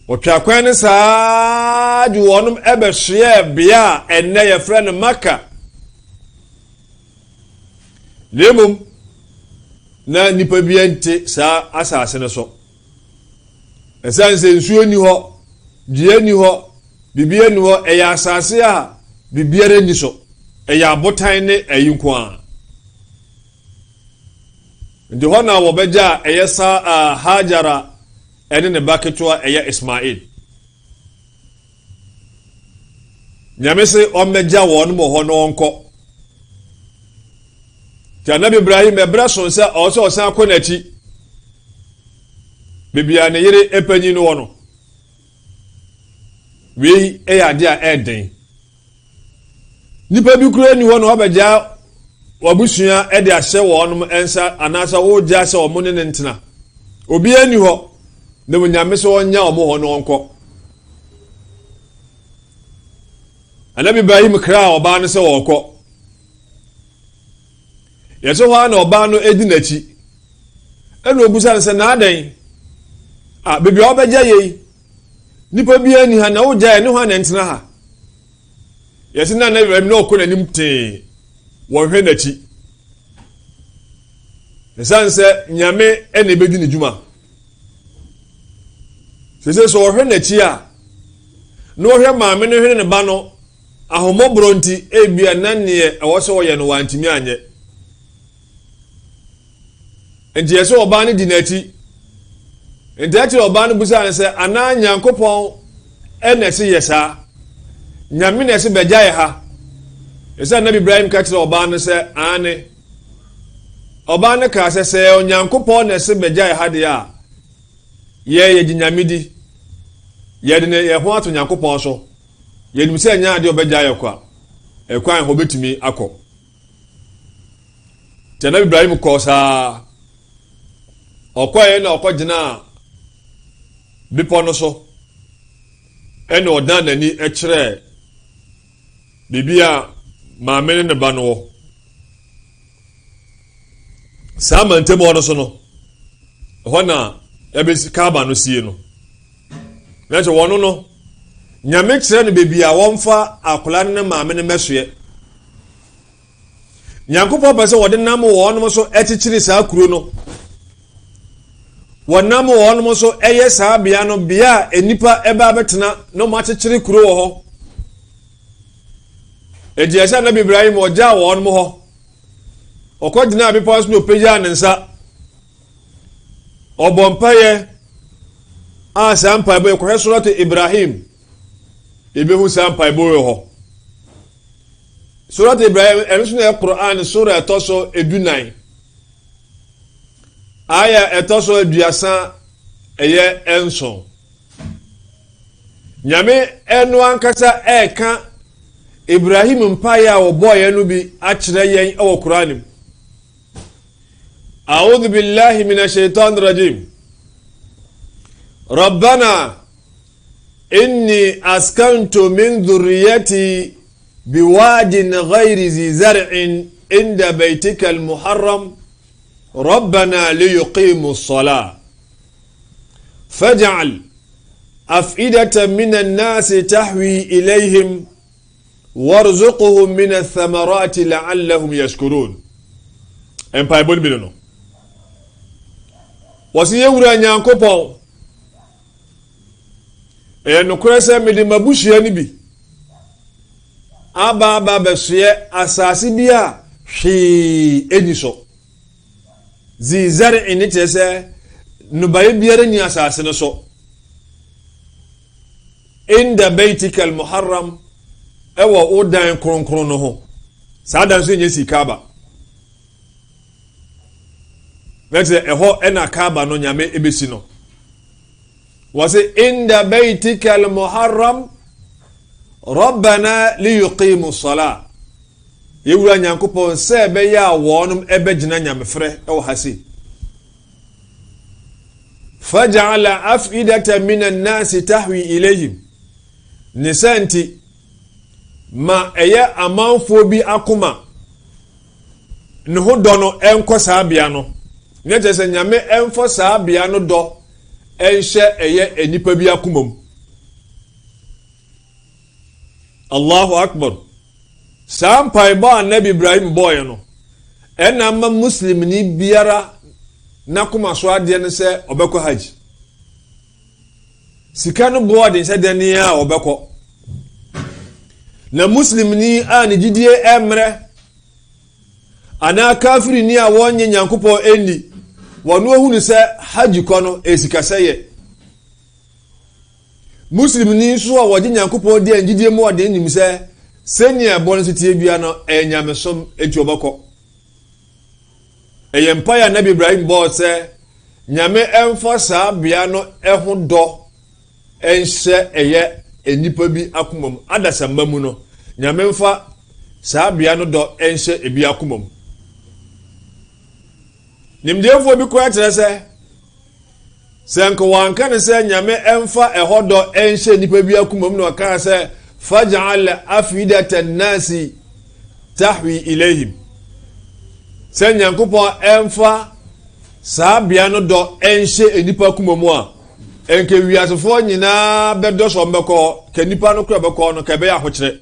wɔtwa kwan no saa de wɔnom ɛbɛhyeɛ bea a ɛnnɛ yɛfrɛ no Maka lemom na nipa bi ente saa asase no so ɛsan sɛ nsuo ni hɔ dua ni hɔ bibia ni hɔ ɛyɛ asase a bibiara ni so ɛyɛ abotan ne ɛyi nko a ndi hɔ na wɔbɛgya ɛyɛ sa Hajara ɛne ne ba ketewa ɛyɛ Ismail nyame se ɔmmɛgya wɔn mo hɔ no ɔnkɔ ti Anabi Ibrahim ɛbrɛ so sɛ ɔsɛ ɔsan akɔ n'akyi bibia ne yere epanyi no wɔ no wei ɛyɛ ade a ɛden nipa bi kura ni hɔ no ɔbɛgya wabusua ɛde ahyɛ wɔn ɛnsa anaasɛ ɔgya sɛ ɔmo ne ntena obi ani hɔ na mo nyame sɛ ɔnya ɔmo hɔ no ɔnkɔ anabi Ibrahim kra oba no se wokọ yeso wa na oba no edi nachi ena obusa se na adan bebi obeja ye nipa bi ani ha na wo gya ne ho na ntena ha yesi na anabi Ibrahim no okọ nanim te wo hwe nachi esanse nyame ena ebedi ne djuma sese so wo hwe nachi a no hwe maame no hwe ne ba no ahomobro nti ebia nanne ewo so wo ye no wantimi anye enti yeso oba ne di nachi enti ati oba ne busa ne se ana nyankopon ene se yesa nyame ne se begya ye ha esa nabi Ibrahim ka tire oba ne se ane oba ne ka se onyankopon ne se begya ye ha de a ye ginyamidi ye de ne ye ho ato nyankopon so ye nim se nya de obegya ye kwa ekwan ho betumi akọ te nabi Ibrahim ko sa okoye na okogina bipo no so ene odan nani ekire bibia maamene ne ba no sama ntemo no so no hona ebesi kaba no sie no nacho wono no nyame kire no bibia wonfa akola ne maamene mesoe nyankopɔ pese wode nam wono so echichiri saa kuro no wonam wono so eye saa bia no bia enipa eba betena no machechiri kuro wo ho ejiasa na Ibrahim oja wono mo ho okogina bi pos no peja nensa obompaye a sampa boy ko suratu Ibrahim ebehu sampa boy ho suratu Ibrahim enso na Quran sura etoso edunan aya etoso aduasa eye enso nyame enu ankasa eka Ibrahim mpaya oboye no bi akire yen e Quran a'udhu billahi minash shaitanir rajim rabbana inni askantu min dhurriyyati biwadin ghayri zi zar'in inda baytikal muharram ربنا ليقيموا الصلاة فاجعل أفئدة من الناس تحوي إليهم وارزقهم من الثمرات لعلهم يشكرون en paibol bi no wasi yewura nyankopon no kurese mede mabushia ni bi aba besoe asase bi a hwe eniso zizare initese nubaye biere ni asase no so inda baitikal muharram ewa odan kronkron no ho sadan so nyesi kaba vetse eho ena kaba no nyame ebesi no wase inda baitikal muharram rabbana liyuqimu as-salah yewura nyankopon se be ya wonum ebegina nyamefre ewo hasi faj'ala af'idata minan nasi tahwi ilayhim nisanti ma eye amanfo bi akoma ne ho do no enko saabia no ne jese nyame enfo saabia no do enhye eye enipa bi akomam Allahu akbar sampai ba nabi Ibrahim boy no ena ma muslim ni biara nakoma so ade ne se obekọ haji sika no board se de ne a obekọ na muslim ni a ne gidie emre ana kafiri ni a wonye nyankopọ eni wono ohunu se haji kọ no esika seye muslim ni so a woje nyankopọ de ngidie mu ode nim se senia bon so tie bia no enyamesom eti obekọ empire nabi Ibrahim bo se nyame enfo saa bia no eho do enhye eye enipa bi akomam adasamba mu no nyame mfa saa bia no do enhye ebi akomam nimdefo bi ko atere se senko wanka ne se nyame emfa eho do enhye enipa bi akomam no aka se faj'al afidata an-nasi tahwi ilayhim sɛ nyankopɔn ɛmfa saa bea no dɔ ɛnhyɛ enipa kuma mu a ɛnka wiasefoɔ nyinaa bɛdɔ so mbɛkɔ ka nipa no kora bɛkɔ no ka bɛyɛ ahokyerɛ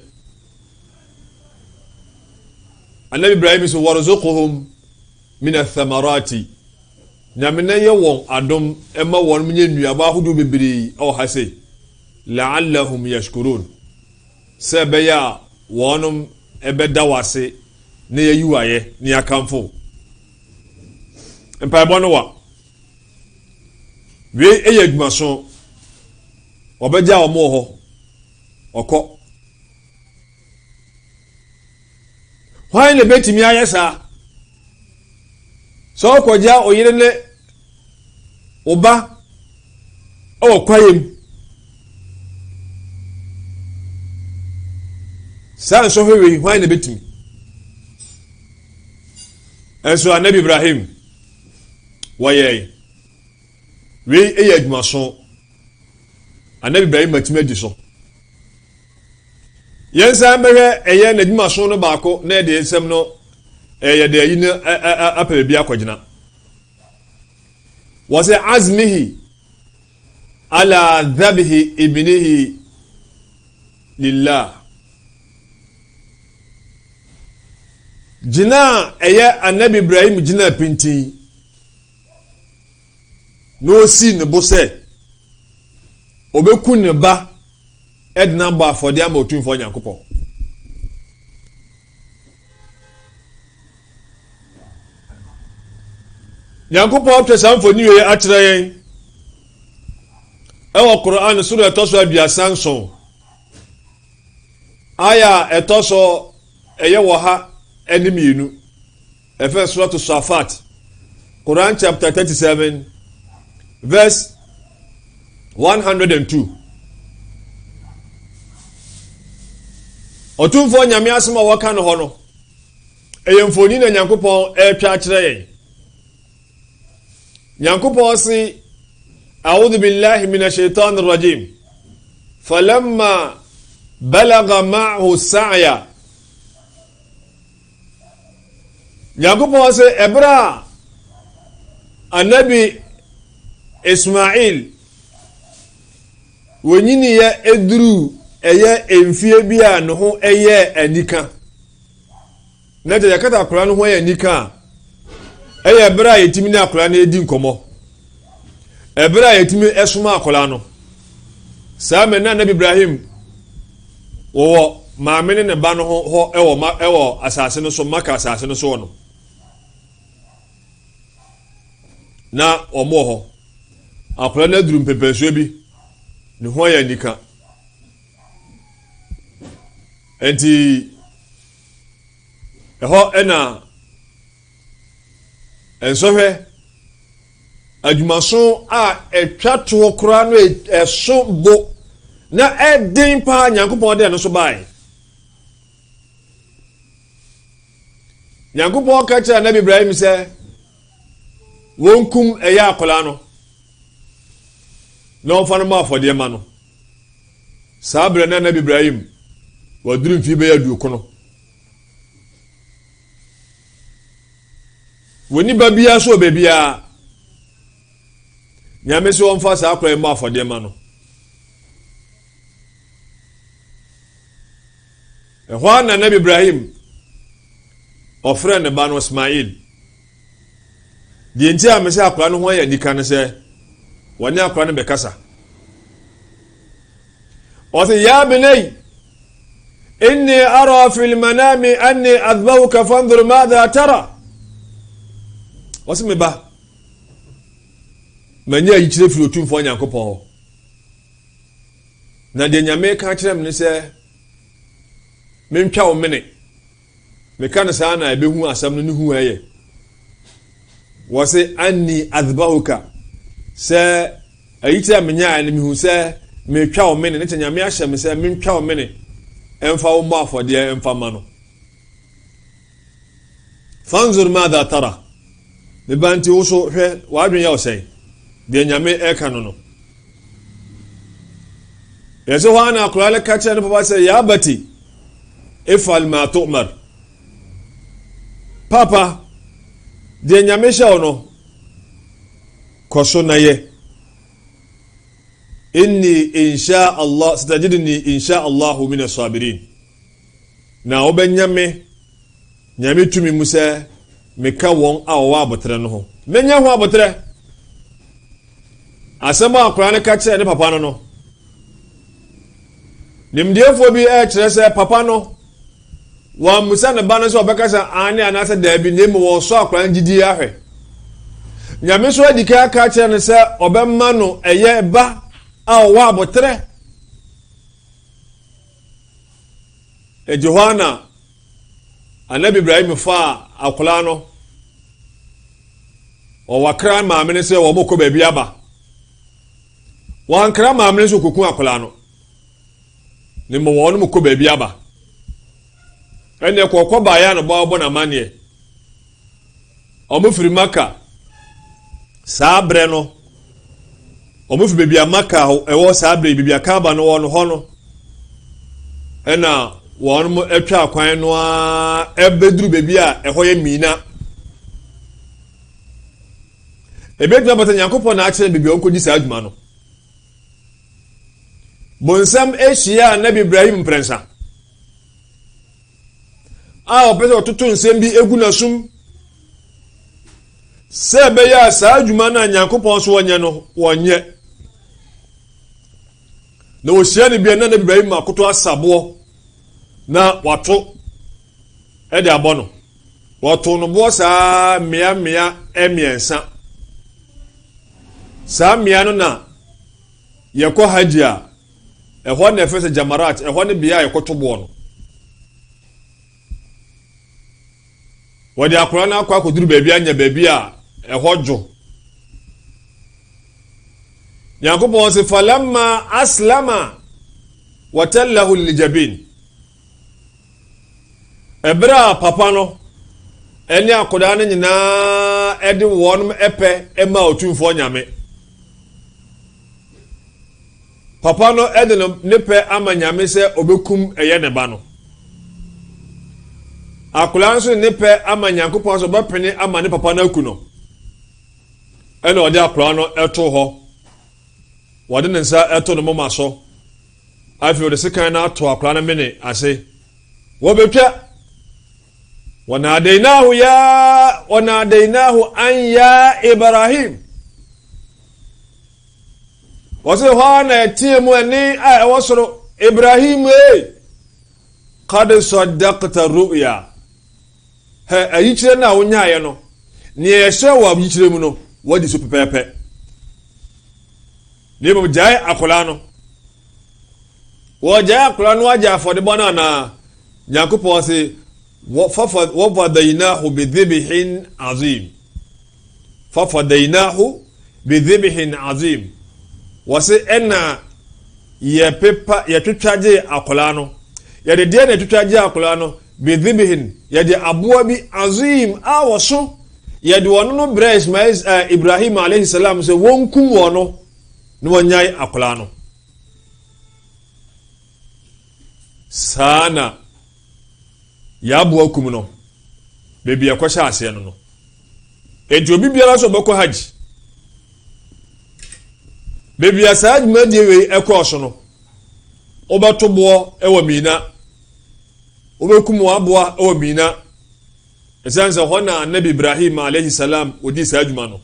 Anabi Ibrahim so warzuquhum min ath-thamarati nyamena yɛ wɔn adom ɛma wɔn menye nnuaba ahodoɔ bebree ɛwɔ ha sei la'allahum yashkurun sɛ bɛyɛ a wɔnom ɛbɛda wase ne yɛyi wayɛ ne akamfo mpaebɔ no wa wei ɛyɛ adwumaso wɔbɛgya wɔn wɔ hɔ ɔkɔ hwan na bɛtumi ayɛ saa sɛ ɔkɔgya oyere ne ɔba ɛwɔ kwayem saa nsɔhwɛ wei hwan na bɛtumi ɛnso Anabi Ibrahim wɔyɛ wei ɛyɛ adwumaso Anabi Ibrahim matumi adi so yɛn san bɛhwɛ ɛyɛ n'adwumaso no baako na ɛde nsɛm no ɛyɛ de ayi no apɛ baabi akɔgyina wɔsɛ azmihi ala dhabhi ibnihi lillah gyina ɛyɛ Anabi Ibrahim gyina pintin na osi ne bo sɛ obɛku ne ba ɛdena bɔ afɔde ama otumfoɔ Nyankopɔn Nyankopɔn pɛ saa mfoni wei akyerɛ yɛn ɛwɔ Qur'an sura ɛtɔ so 37 aya ɛtɔ so ɛyɛ wɔ ha ɛne mmienu ɛfɛ suratu Safat Quran chapter 37 verse 102 Otumfoɔ Nyame asɛm a wɔka no hɔ no ɛyɛ mfoni na Nyankopɔn ɛtwa akyerɛ yɛn Nyankopɔn se a'udhu billahi minash shaitanir rajim falamma balagha ma'ahu sa'ya Nyankopɔn se ɛbra Anabi Ismail wonyini yɛ eduru ɛyɛ emfie bi a no ho ɛyɛ anika na de yakata akora no ho ɛyɛ anika ɛyɛ bra yɛtimi ne akora no edi nkɔmɔ ɛbra yɛtimi ɛsoma akora no saa mɛ na Anabi Ibrahim wɔwɔ maame ne ne ba no ho ɛwɔ asase no so Maka asase no so no na ɔmo hɔ akora no aduru mpepɛnsuo bi ne ho ɛyɛ anika enti ɛhɔ ɛna ensɔhwɛ adwumaso a ɛtwa to kora no ɛso bo na ɛden pa Nyankopɔn de no so bae Nyankopɔn ka kyerɛ Anabi Ibrahim sɛ wonkum ɛyɛ akola no na ɔmfa no ma afɔdeɛ ma no saa bere na Anabi Ibrahim waduru mfi bɛyɛ aduoko no woni ba bia so bebia Nyame so ɔmfa saa akora ma afɔdeɛ ma no ɛhɔ na Anabi Ibrahim ɔfrɛ ne ba no Ismail deɛ nti a mesɛ akora no ho yɛ nika no sɛ wɔne akora no bɛkasa ɔsɛ ya benai inni ara fil manami anni adbawka fanzur madha tara ɔsɛ me ba manya yi kyerɛ firi otumfoɔ Nyankopɔn hɔ na deɛ Nyame ka kyerɛ me ne sɛ mentwa wo mene meka ne saa na ɛbɛhu asɛm no ne hu ɛyɛ wɔsɛ anni adbawka sɛ ayi kyerɛ menya ne mehu sɛ metwa wo mene ne kyɛ Nyame ahyɛ me sɛ mentwa wo mene ɛmfa wo mbɔ afɔdeɛ ɛmfa ma no fanzur madha tara me ba nti wo so hwɛ wadwen yɛ wo sɛn deɛ Nyame ɛka no no Yeso hana akulale kacha ne papa say ya bati ifal ma tu'mar. Papa de nyamesha ono koso na ye. Inni insha Allah satajidni insha Allah min as-sabirin. Na obenyame nyame tumi musa meka won awa abotre no ho. Menya ho abotre. Asema akulale kacha ne papa no. Nimdiefo bi kyerɛ sɛ papa no wa musa ne ba no sɛ ɔbɛka sɛ ane anasa daabi ne mu wɔ so akora ngidi ahwɛ nyame so adika aka kyerɛ ne sɛ ɔbɛma no ɛyɛ ba a ɔwɔ abotrɛ Johanna anabi Ibrahim fa akora no ɔwakra maame ne sɛ wɔ mokɔ baabi aba wankra maame ne so kokun akora no ne mo wonu mo ko baabi aba ene kokko ba ya no ba na manie o mo firi maka sabre no o mo firi baabi maka e wo sabre baabi aka ba no wono ho no ena wonu mo etwa akwan no a ebeduru baabi a e ho ye mina ebeduru bata Yakobon na akere baabi onko di sa adwuma no Bonsam Eshia Nabi Ibrahim prensa. Opese otutu nsem bi egu na sum. Se be ya sa adwuma na Yakobon so wonye no wonye. Na wohia ne bia na Nabi Ibrahim akoto asabo na wato e de abono. Wato no bo sa mia emiensa. Sa mia no na yekɔ hajia ehɔ na efese jamarat ehɔ ne bia yekoto bo no wodi akora na akwa koduru baabi anya baabi a ehɔ dwo Yakobon se falamma aslama watallahu liljabin ebra papa no eni akoda ne nyina ede wonum epe ema otumfo nyame Papa no edeno nepe amanyame se obekum eye ne ba no. Akula nso nepe amanyankopon so bepene ama ne papa na aku no. Ene ode akula no eto ho. Wode ne nsa eto no mama so. Afi ode sekan na ato akula na mene ase. Wo betwa. Wanadainahu an ya Ibrahim. Wase hwana tiemu ani a wasoro Ibrahim qad saddaqta ru'ya ha ayichire na wonyaye no ne yehye wa ayichire mu no wadi so pepepe ne mo jai akola no wo jai akola no waja afode bona na Yakobon se wa fadainahu bidhibhin azim wase ena ye pepa ye twitwaje akola no ye de na twitwaje akola no bedhibihin ye de aboa bi azim awoso ye de wono no bra Ismail Ibrahim alayhi salam se wonkum wono no wonyai akola no sana ya aboa kum no bebi yakosha ase no enti obi biara so boko haji Baby asaj mediewe ekwoso no. Obato bo ewo mina. Obekum aboa ewo mina. Esanza hona Nabi Ibrahim alayhi salam odi sajuma no.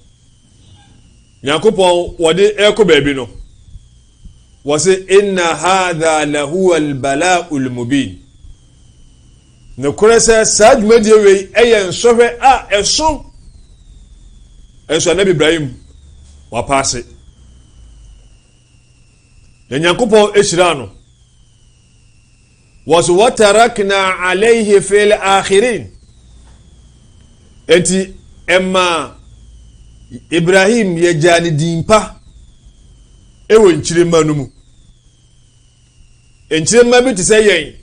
Yakobon wode eko baby no. Wase inna hadha lahu albala'ul mubin. Ne kurese saj mediewe eyen sohwe a eso. Eso Nabi Ibrahim wapase. Yakobon eshirano was watarakna alayhi fil akhirin enti emma Ibrahim ye jani dimpa ewo nchirema no mu nchirema bi tisayen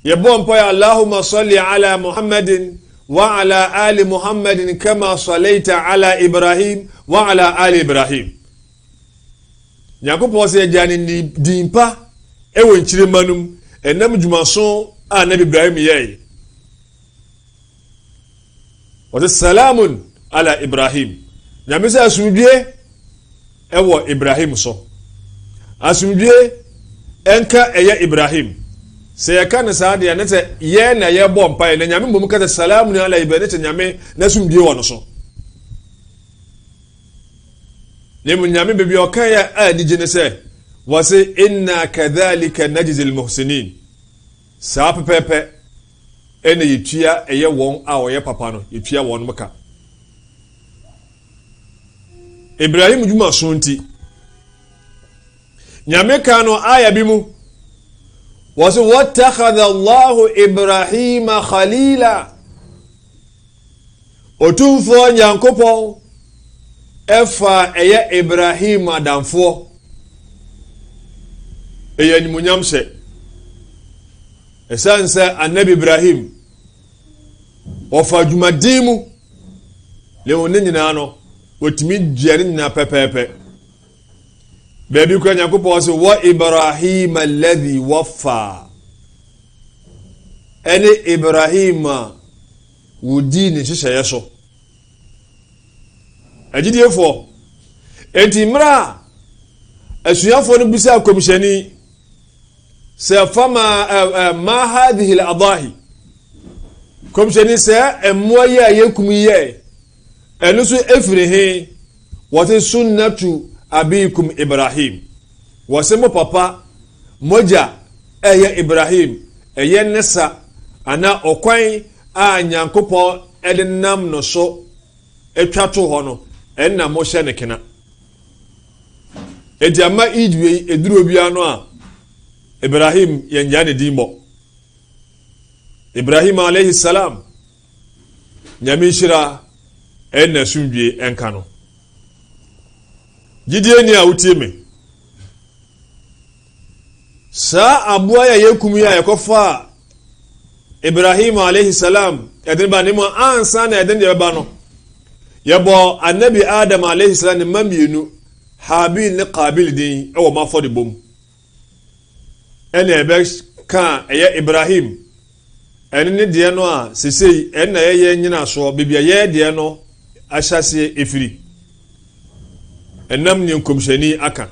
ye bompo ya Allahumma salli ala Muhammadin wa ala ali Muhammadin kama sallaita ala Ibrahim wa ala ali Ibrahim Nyankopɔn sɛ agya ne dimpa ɛwɔ nkyire manum ɛnam dwumaso a Nabi Ibrahim yɛe. Wɔte salamun ala Ibrahim. Nyame sɛ asomdwie ɛwɔ Ibrahim so. Asomdwie ɛnka ɛyɛ Ibrahim. Sɛ yɛka ne saa deɛ ne sɛ yɛ na yɛbɔ mpae na Nyame mmom ka sɛ salamun ala Ibrahim ne sɛ Nyame na asomdwie wɔ no so. Nemu Nyame bebi ɔka yɛ a digye ne sɛ wɔse inna kadhalika najzil muhsinin. Saa pɛpɛpɛ ɛna yɛtua ɛyɛ wɔn a wɔyɛ papa no yɛtua wɔn mka. Ibrahim dwuma so nti Nyame ka no aya bi mu wɔse wattakhadha Allahu Ibrahima khalila. Otumfo Nyankopɔn ɛfa ɛyɛ Ibrahim adamfoɔ ɛyɛ animuonyam hyɛ ɛsiane sɛ Annabi Ibrahim ɔfa dwumadin mu lewo ne nyinaa no wɔtumi dua ne nyinaa pɛpɛɛpɛ. Baabi kora Nyankopɔn sɛ wa Ibrahim alladhi waffa ɛne Ibrahim a wodi ne hyehyɛeɛ so. Agyidiefo enti mra asuafo no bisa komishani sɛ fama ma hadhihi al-adahi komishani sɛ emmoa yi a yekum yi ɛno so efiri he wɔte sunnatu abikum Ibrahim wɔse mo papa moja ɛyɛ Ibrahim ɛyɛ nesa ana ɔkwan a Nyankopɔn ɛde nam no so etwa to hɔ no ɛnna mo hyɛ ne kena enti ama idwe eduro bia no a Ibrahim yɛnya ne din bɔ. Ibrahim alayhi salam Nyame hyira ɛnna sumdwe ɛnka no. Gidie ni a wotie me saa aboa ya yekum ya yɛkɔfa Ibrahim alayhi salam ɛden ba ne mo ansa na ɛden de ba no yɛbɔ Annabi Adam alayhi salam ne mamienu Habil ne Qabil din ɛwɔ mafɔde bom ɛna ɛbɛ ka ɛyɛ Ibrahim ɛne ne deɛ no a sesei ɛna ɛyɛ nyina so bibia yɛ deɛ no ahyase efiri ɛnam ne nkomhyɛni aka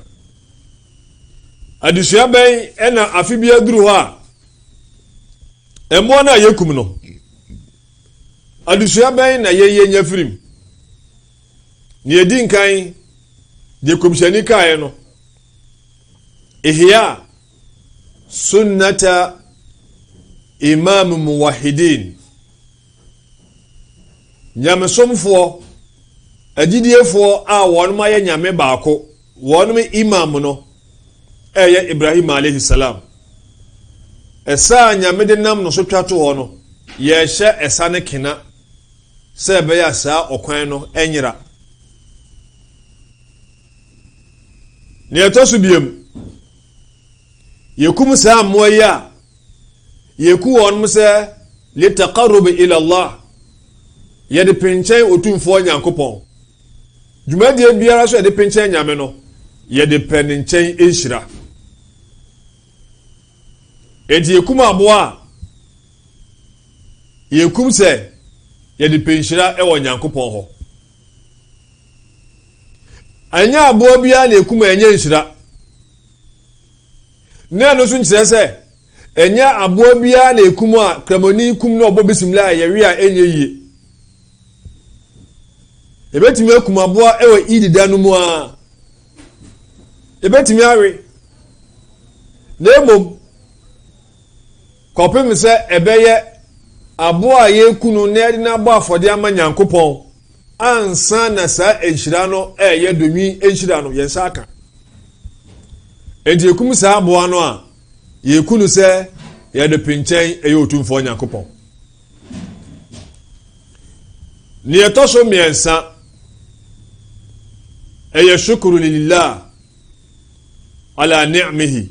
adesua bɛn ɛna afi bia duru hɔ a ɛmmoa na yɛkum no adesua bɛn na yɛyɛ nyafirim ne yɛdi nkan de komhyɛni kaeɛ no ihya sunnata imam muwahidin nyamesomfoɔ agidiefoɔ a wɔn ma yɛ nyame baako wɔn imam no ɛyɛ Ibrahim alayhi salam ɛsa nyame de nam no so twa to hɔ no yɛhyɛ ɛsa ne kena sɛ ɛbɛyɛ saa ɔkwan no ɛnyera ne ɛtɔ so biem yɛkum saa mmoa yi a yɛku wɔn sɛ litaqarrub ila Allah yɛde pinkyɛn otumfoɔ Nyankopɔn dwumadie biara so yɛde pinkyɛn nyame no yɛde pɛ ne nkyɛn ɛnhyira enti yɛkum aboa yɛkum sɛ yɛde pinhyira ɛwɔ Nyankopɔn hɔ anya aboa biara na yɛkum ɛnyɛ nhyira na no so nkyerɛ sɛ ɛnya aboa biara na yɛkum a kramoni kum na ɔbɔ bisimila a yɛwe a ɛnyɛ yie ebetimi akum aboa ɛwɔ idida no mu a ebetimi awe na emom kɔpem sɛ ɛbɛyɛ aboa a yɛkunu na yɛde na abɔ afɔde ama Nyankopɔn ansa na saa enhyira no ɛyɛ domi enhyira no yɛnsa aka enti yɛkum saa aboa no a yɛkunu sɛ yɛde pinkyɛn ɛyɛ otumfoɔ Nyankopɔn ne yɛtɔ so mmiɛnsa ɛyɛ shukuru lillah ala ni'mihi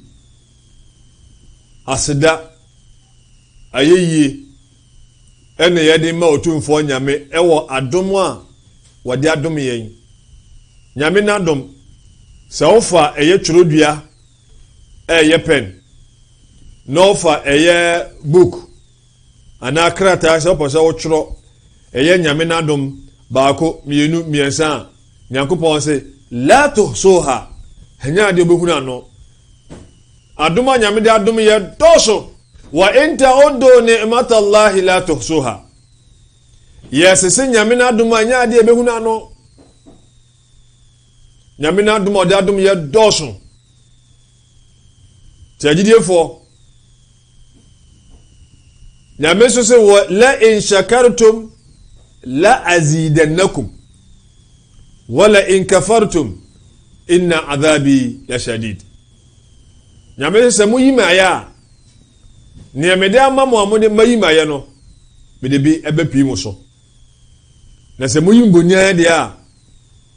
aseda ayeye ɛna yɛde ma otumfoɔ Nyame ɛwɔ adom a wɔde adom yɛn Nyame n'adom sɛ wofa ɛyɛ twerɛdua ɛyɛ pen na wofa ɛyɛ book anaa krataa sɛ wopɛ sɛ wotwerɛ ɛyɛ nyame n'adom baako mmienu mmiɛnsa a nyankopɔn sɛ la tuhsuha hanya ade obɛhunu ano adom a nyame de adom yɛ dɔɔso wa in ta'uddu ni'matallahi la tuhsuha yɛsese nyame n'adom a nya ade obɛhunu ano nyame n'adom a ɔde adom yɛ dɔɔso tiagyidiefo nyame so sɛ wa la in shakartum la azidannakum wala in kafartum inna adhabi lashadid nyame sɛ mo yimaya a ne mede ama mo amode mayimaya no mede bi ebepii mo so na sɛ mo yimbonia de a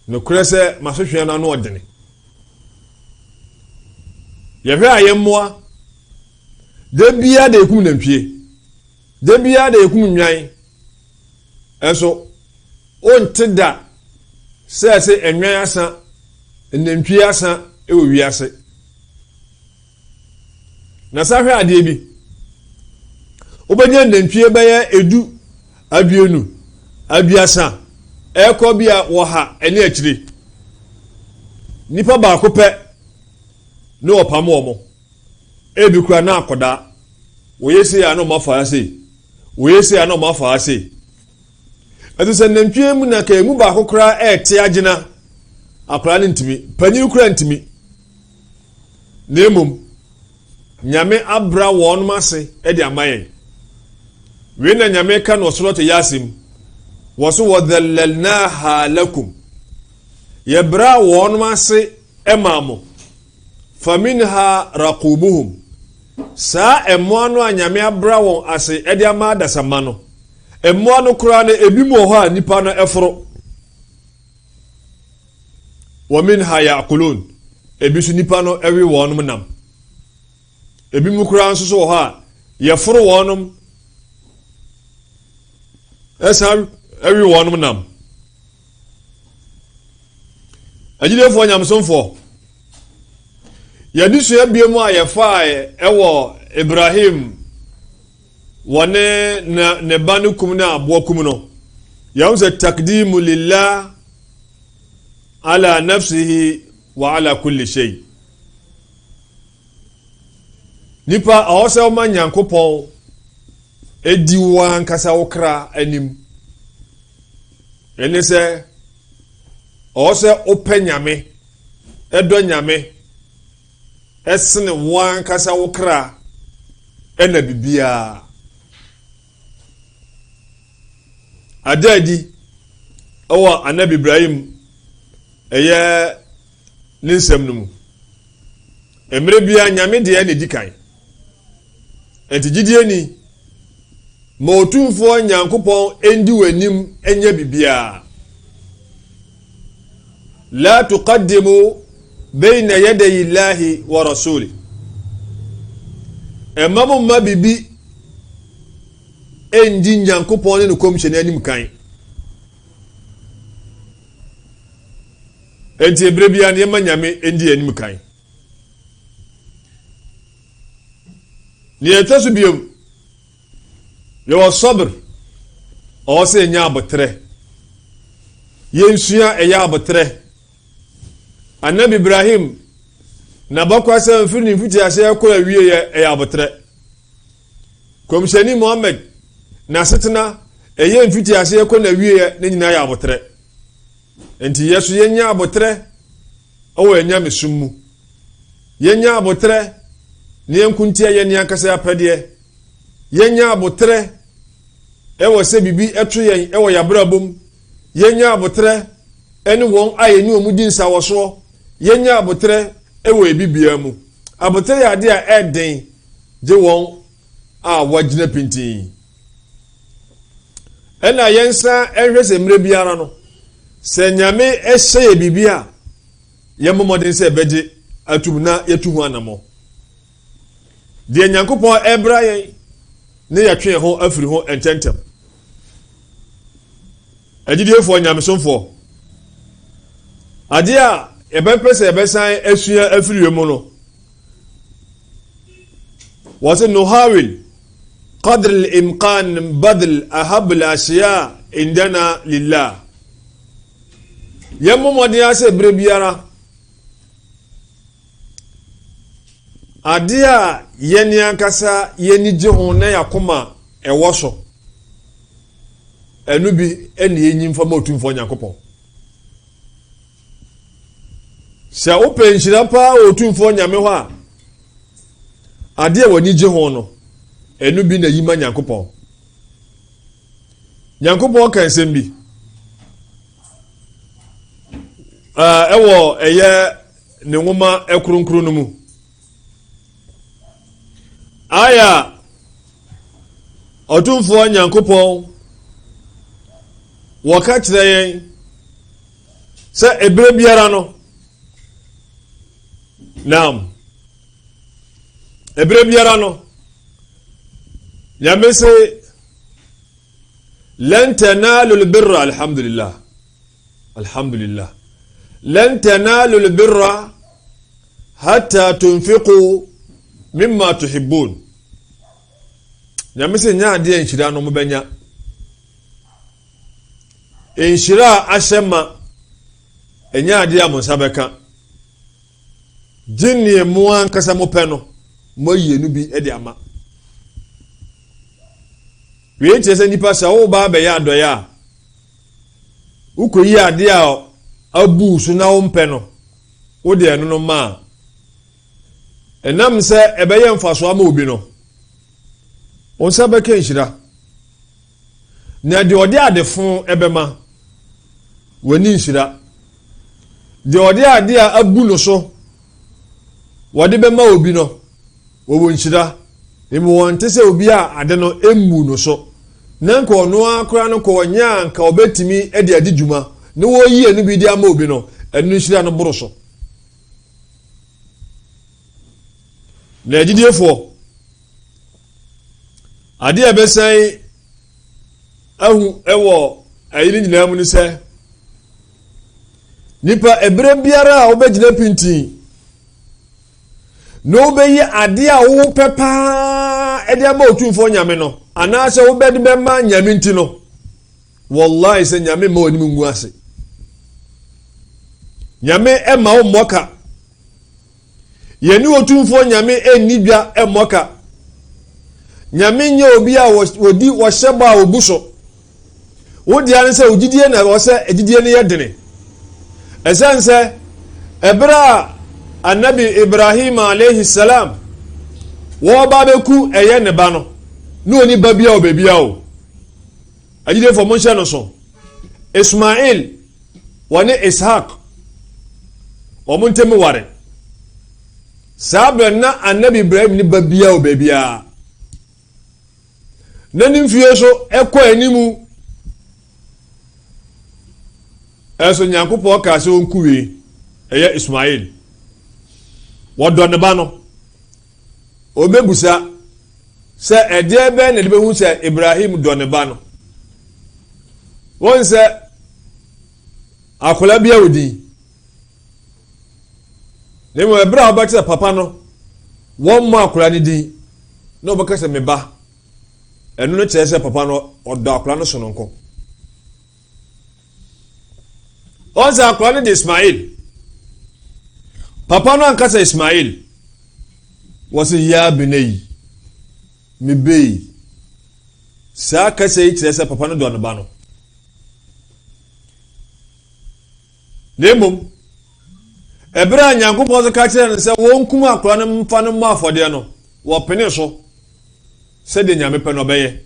no kure sɛ masehwe na no odene yɛhwɛ ayemmoa da bia da ekum nantwie da bia da ekum nwan enso onte da sɛ enwan asa nantwie asa ewo wiase na sahwe ade bi obenya nantwie bɛyɛ edu aduonu aduasa ɛkɔ bia wɔ ha ɛne akyire nipa baako pɛ ne ɔpam wɔn ebi kura na akɔda wɔyɛse ya no mafa ase wɔyɛse ya no mafa ase ɛto sɛ nantwie mu na ka emu baako kura ɛte agyina akora ne ntimi panyin kura ntimi na emom nyame abra wɔn ase ɛde amayɛ we na nyame ka no soro to yasim wɔso wadhallalnaha lakum yɛbra wɔn ase ɛmamo faminha raqubuhum saa ɛmmoa no a nyame abra wɔn ase ɛde ama dasama no ɛmmoa no kora no ebi mu hɔ a nipa no ɛforo waminha yaqulun ebi so nipa no ɛwe wɔn nam ebi mu kora nso so wɔ hɔ a yɛforo wɔn ɛsan ɛwe wɔn nam agyidefoɔ nyamsomfoɔ yɛde sua biemu a yɛfa ɛwɔ Ibrahim wɔne ne ba no kum na aboa kum no yɛhu sɛ takdimu lillah ala nafsihi wa ala kulli shay nipa a ɔsɛ ɔma nyankopɔn edi wa nkasa wokra anim ɛne sɛ ɔsɛ opɛ nyame ɛdɔ nyame ɛsene wa nkasa wokra ɛna bibia adadi ɛwɔ anabi Ibrahim ɛyɛ ne nsɛm no mu emre bia nyame deɛ ne dikan entigyidie ni ma otumfoɔ nyankopɔn endi w'anim enya bibia la tuqaddimu bayna yaday llahi wa rasuli emamu ma bibi endi nyankopɔn ne no komhyɛne anim kan enti ebre bia ne ma nyame endi anim kan ne yɛtɔso biom yɛwɔ sabr ɔsɛ nya abotrɛ yɛnsua ɛyɛ abotrɛ anabi Ibrahim na bakwa sɛ mfiri ne mfiti ahyɛ kɔ awie ɛyɛ abotrɛ komhyɛni Muhammad na setena ɛyɛ mfiti ahyɛ kɔ na awie ne nyina yɛ abotrɛ enti yɛso yɛnya abotrɛ ɛwɔ anya mesum mu yɛnya abotrɛ ne yɛnkuntia yɛ ne ankasa apɛdeɛ yɛnya abotrɛ ɛwɔ sɛ bibi ɛto yɛn ɛwɔ yabrabom yɛnya abotrɛ ɛne wɔn a yɛni wɔn di nsa wɔ soɔ yɛnya abotrɛ ɛwɔ ebibia mu abotrɛ yɛ ade a ɛden gye wɔn a wɔgyina pintin ɛna yɛnsa ɛhwɛ sɛ mmerɛ biara no sɛ nyame ɛhyɛ yɛ bibi a yɛmmɔmɔden sɛ ɛbɛgye atum na yɛtu ho anamɔ deɛ nyankopɔn ɛbra yɛn ne yɛtwe ho afiri ho ɛntɛntɛm agyidiefo nyamesomfo ade a ebe pese ebe san esua afiri mu no wase nuhawil qadr al-imkan badl ahab al-ashiya indana lillah yammo modi ase bre biara adia yeni ankasa yeni je ho na yakoma ewo so enu bi eni enyim fama otumfo nyankopon sɛ wopɛ nhyira paa otumfo nyame hɔ a adeɛ w'ani gye ho no ɛno bi na yima nyankopɔn ka nsɛm bi ɛwɔ ɛyɛ ne nwoma ɛkronkro no mu aya otumfo nyankopɔn wɔka kyerɛ yɛn sɛ ebere biara no Naam. Ebere biara no. Nyame se lan tanalu albirra alhamdulillah. Alhamdulillah. Lan tanalu albirra hatta tunfiqu mimma tuhibbun. Nyame se nya ade enhyira no mobanya. Enhyira ahyema enya ade amonsa beka. Jinni muan kasa mo pɛ no mo yenu bi e de ama we ntie sɛ nipa sɛ wo ba ya adoya ukoyi ade a abu so na wo mpɛ no wo de eno no ma enam sɛ ɛbɛyɛ mfaso ama obi no onsa bɛka nhyira na de ɔde adefo ɛbɛma wani nhyira de ɔde ade a abu no so wade bema obi no wo nhyira emu wonte se obi a ade no emu no so nanka ono akora no ko nya nka obetimi e de adidwuma ne wo yi enu bi di ama obi no enu nhyira no boro so na agidiefo ade ebesan ahu ewo ayini nyina mu ni se nipa ebre biara a obegina pintin no be ye ade a wo pepa e de aba otumfo nyame no ana se wo be de be ma nyame nti no wallahi se nyame ma oni mungu ase nyame e ma wo moka ye ni otumfo nyame eni bia e moka nyame nya obi a wodi wo hyeba a obuso wo dia ne se ogidie na wo se egidie ne ye dene esense ebra Annabi Ibrahim alayhi salam wo ba beku eye ne ba no no oni ba bia o be bia o ajide fo mo nse no so Ismail woni Ishaq o mo ntemi ware sabra na Annabi Ibrahim ni ba bia o be bia nani mfie so ekọ animu eso nyankopọ ka se onkuwe eye Ismail wọ́dọ̀ ne ba no obebusa sɛ ɛdeɛ bɛ na de behu sɛ Ibrahim dɔ ne ba no wɔn sɛ akola bia odi ne mo ebra obate papa no wɔn mo akola ne din na obɛka sɛ me ba ɛno no kyerɛ sɛ papa no ɔdɔ akola no so no nko wɔn sɛ akola ne de Ismail papa no ankasa Ismail wasi ya binai mi bei sa kasa yi kyerɛ sɛ papa no dɔ ne ba no nemom ebra nyankopɔn so ka kyerɛ no sɛ wɔnkum akora no mfa no ma afɔdeɛ no wɔpene so sɛ de nyame pɛ no bɛyɛ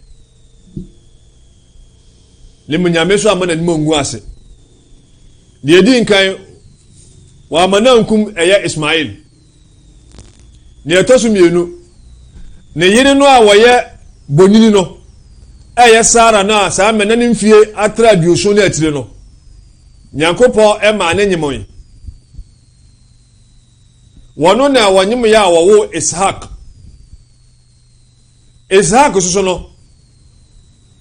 lemu nyame so ama na nimo ngu ase de edi nkan wa manankum ɛyɛ Ismail ne etosu mienu ne yiri no a wɔyɛ bonini no ɛyɛ Sara na saa menani mfie atra bioso na atire no nyankopɔn ɛma ne nyemoy wɔno na wɔnyem ya wɔwo Ishaq so no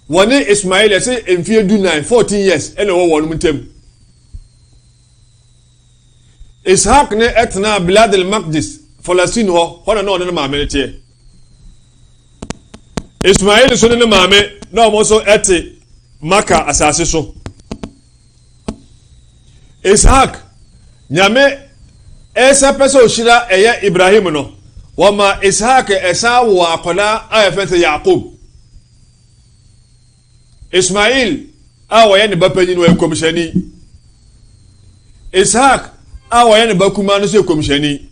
wɔne Ismail ɛsɛ mfie 14 years ɛna wɔwɔ no muntem ishaq ne ɛtena bilad al-maqdis Palestine hɔ na ɔne ne maame ne teɛ Ismail so ne maame na ɔmo so ɛte Maka asase so ishaq nyame ɛsɛ pɛ sɛ ohyira ɛyɛ Ibrahim no wɔma ishaq ɛsa wɔ akɔla a yɛfɛ sɛ Yakob Ismail a wɔyɛ ne ba panyin wɔ kɔmhyɛni ishaq a wɔyɛ ne ba kuma no so kɔmhyɛni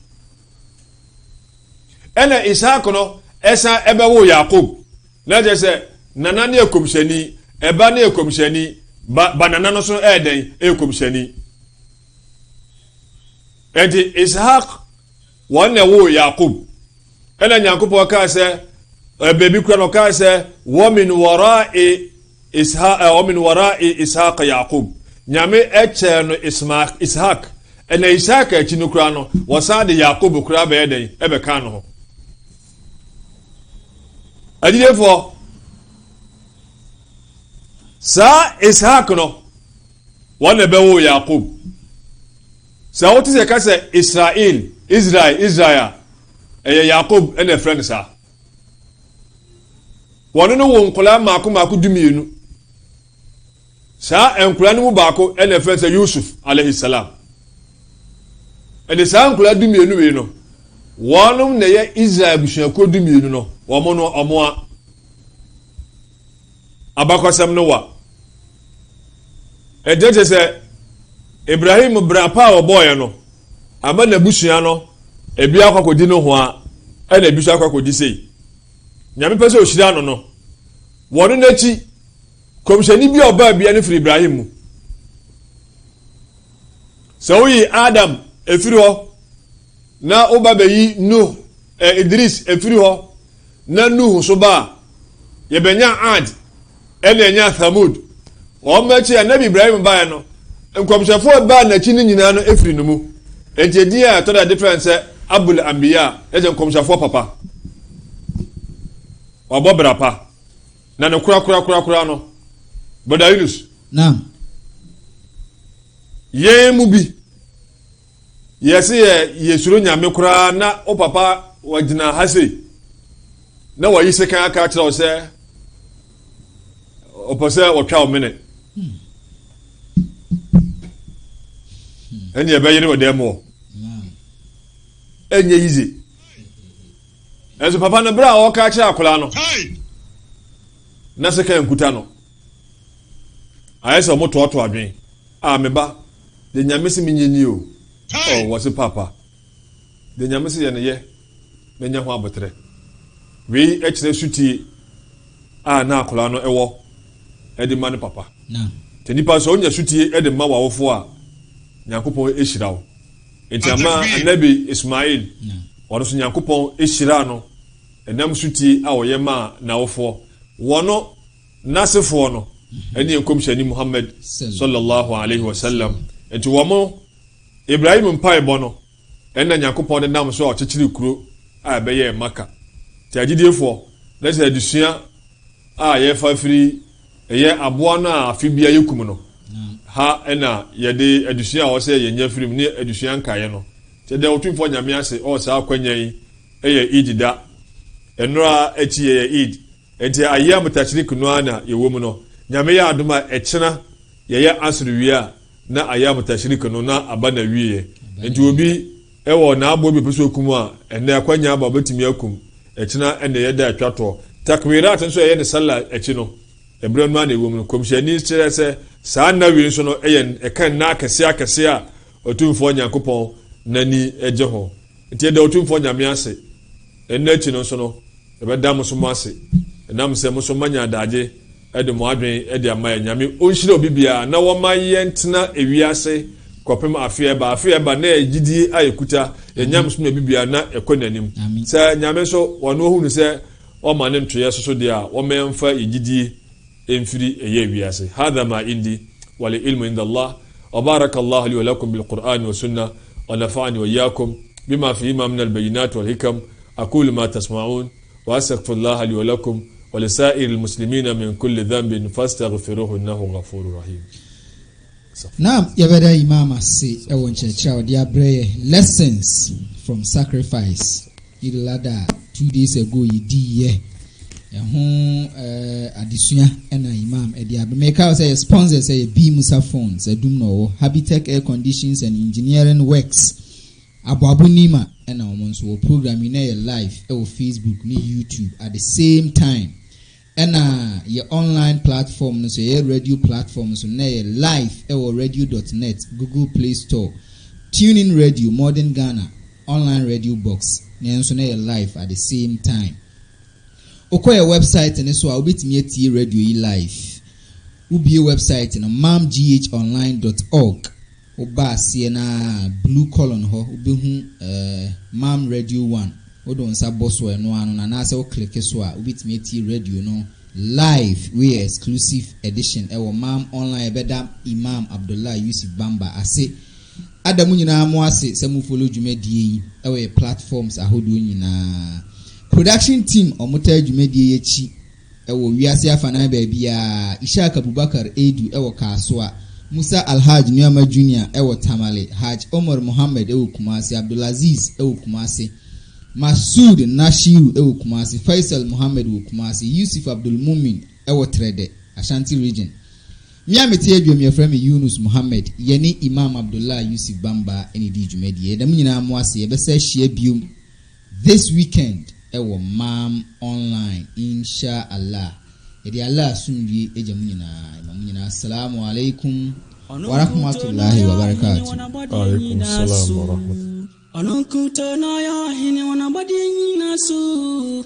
ɛna ishaq no ɛsa ɛbɛwo Yakob na gye sɛ nana ne kɔmhyɛni ɛba ne kɔmhyɛni ba nana no so ɛɛdɛn kɔmhyɛni ɛnti ishaq wɔn na wo Yakob ɛna Nyankopɔn kaa sɛ baabi kura no kaa sɛ wɔmin wara'i ishaq Yakob nyame ɛkyɛ no ishaq ɛna ishaq akyi no kura no wɔsan de Yakob kura bɛyɛ dɛn ɛbɛka no ho adidefo saa ishaq no wɔn na bɛwo Yakob saa wote sɛ ka sɛ Israel ɛyɛ Yakob ɛna ɛfrɛ no saa wɔn no wɔ nkɔla maako 12 saa nkɔla no mu baako ɛna ɛfrɛ sɛ Yusuf alayhi salam ɛde saa nkɔla 12 wei no wɔnom na ɛyɛ Israel busuakuo 12 no wɔn no ɔmoa abakɔsɛm no wa ɛgyegye sɛ Ibrahim brapa a wɔbɔɔyɛ no ama na busua no ebi akɔkɔdi no ho a ɛna ebi so akɔkɔdi sei nyame pɛ sɛ ohyira no no wɔno n'akyi kɔmhyɛni bi a ɔbaa bia no firi Ibrahim mu sɛ woyi Adam efiri hɔ na woba bɛyi Nuh Idris efiri hɔ na Nuh so ba yɛbɛnya Ad ɛna ɛnya Thamud wɔn mɛkyi anabi Ibrahim baeɛ no nkɔmhyɛfoɔ baa n'akyi no nyinaa no efiri no mu enti edi a ɛtɔ da difference sɛ Abul Anbiya ɛyɛ nkɔmhyɛfoɔ papa wabɔ brapa na ne kura no Boda Yunus naam yɛn mu bi yɛsɛ yɛsuro nyame kura na o papa wagyina ha sei na wayi sekan aka kyerɛ wo sɛ ɔpɛ sɛ wɔtwa wo mene ɛne ɛbɛyɛ ne wɔdɛ mu ɛnyɛ yize ɛnso papa no berɛ a wɔka kyerɛ akwadaa no na sekan nkuta no ayɛ sɛ ɔmo toɔtoɔ adwen a meba de nyame se menye ni o wɔ se papa de nyame se yɛ ne yɛ menya ho abotrɛ wei ɛkyerɛ sutie a na akwadaa no ɛwɔ ɛde ma ne papa te nipa sɛ onya sutie ɛde ma wawofo a Nyankopɔn ɛhyira wo enti ama anabi Ismail wɔno so Nyankopɔn ɛhyira no ɛnam sutie a wɔyɛ ma nawofo wɔno nasefoɔ no ɛne nkɔmhyɛni Muhammad sallallahu alaihi wasallam enti wɔmo Ibrahim mpaebɔ no ɛna Nyankopɔn de nam so a ɔkyekyere kuro a ɛbɛyɛ Maka te agyidefoɔ na sɛ adusua a yɛfa firi ɛyɛ aboa no a afi bia yɛkum no ha ɛna yɛde adusua a wɔsɛ yɛnya firim ne adusua nkaeɛ no te dɛ otumfoɔ nyame ase saa akwanya yi ɛyɛ Eid da ɛnora akyi yɛyɛ Eid enti ayam tachrik no ana yɛwɔ mu no nyame yɛ adom a ɛkyena yɛyɛ asre wie a na ayam tachrik no na aba na wie enti obi ɛwɔ na abo bi pɛso kum a ɛnɛ akwanya aba obetumi akum ɛkyena ɛnɛ yɛda atwatɔ takbirat nso yɛyɛ ne sallah akyi no ɛbrɛ no ana ɛwɔ mu no komhyɛni kyerɛ sɛ saa na wie nso no ɛyɛ ɛkan na akɛse a otumfoɔ Nyankopɔn nani ɛgye ho nti ɛda otumfoɔ nyame ase ɛnɛ akyi no nso no ɛbɛda mo so mo ase ɛnam sɛ mo so manya adagye ɛde mo adwen ɛde ama yɛ nyame ɔnhyira obi biara na wɔma yɛn tena ewiase kɔpem afeɛ ba na ɛgyidie a yɛkuta yɛnyam so na obi biara na ɛkɔ n'anim sɛ nyame nso wɔno ohunu sɛ ɔma ne ntoyɛ so deɛ a wɔma yɛmfa yɛgyidie ɛmfiri ɛyɛ wiase hadha ma indi wal ilmu inda Allah wa barakallahu li wa lakum bil qur'ani wa sunnah wa nafa'ani wa iyyakum bima fihima min al bayinat wal hikam aqulu ma tasma'un wa astaghfirullaha li wa lakum wa li sa'iril muslimina min kulli dhanbin fastaghfiruhu innahu ghafurur rahim. kasa. Now, yabeda imam say I want to dia breye lessons from sacrifice. Ilada 2 days ago ye adisua ena imam edia make out say sponsor say B Musa phones edum no Habitat Air Conditions and Engineering Works Abu Nima ena omonso program in live e Facebook ni YouTube at the same time ena your online platform no so your radio platform so na live e radio.net Google Play Store TuneIn Radio Modern Ghana online radio box na so na live at the same time. Okoye website and so obetimi atie radio yi live. Ubie website na mamghonline.org. Oba se na blue column ho obehu mam radio 1. Odo nsa boso eno anu na na se o click so a obetimi atie radio no live we exclusive edition e wo mam online beda Imam Abdullah Yusuf Bamba ase adamu nyina mo ase se mu follow dwumadie yi e we platforms ahodo nyina. Production team omuta adwumadie yechi ewo wiase afana baabi a Ishaq Abubakar Edu ewo Kasoa Musa Alhaj Nyama Junior ewo Tamale Haj Omar Muhammad ewo Kumasi Abdulaziz ewo Kumasi Masud Nashiru ewo Kumasi Faisal Muhammad ewo Kumasi Yusuf Abdul Mumin ewo Trede Ashanti region. Miamete adwum ye frame Yunus Muhammad yeni Imam Abdullah Yusuf Bamba eni di dwumadie da munyina mo ase ye besa hia biom this weekend ewo mam online inshallah edi Allah sunbi ejamunyina imamunyina assalamu alaikum wa rahmatullahi wa barakatuh. Alaikum salam wa rahmatullahi. Onunkuto na ya hini wanabadi nyina su.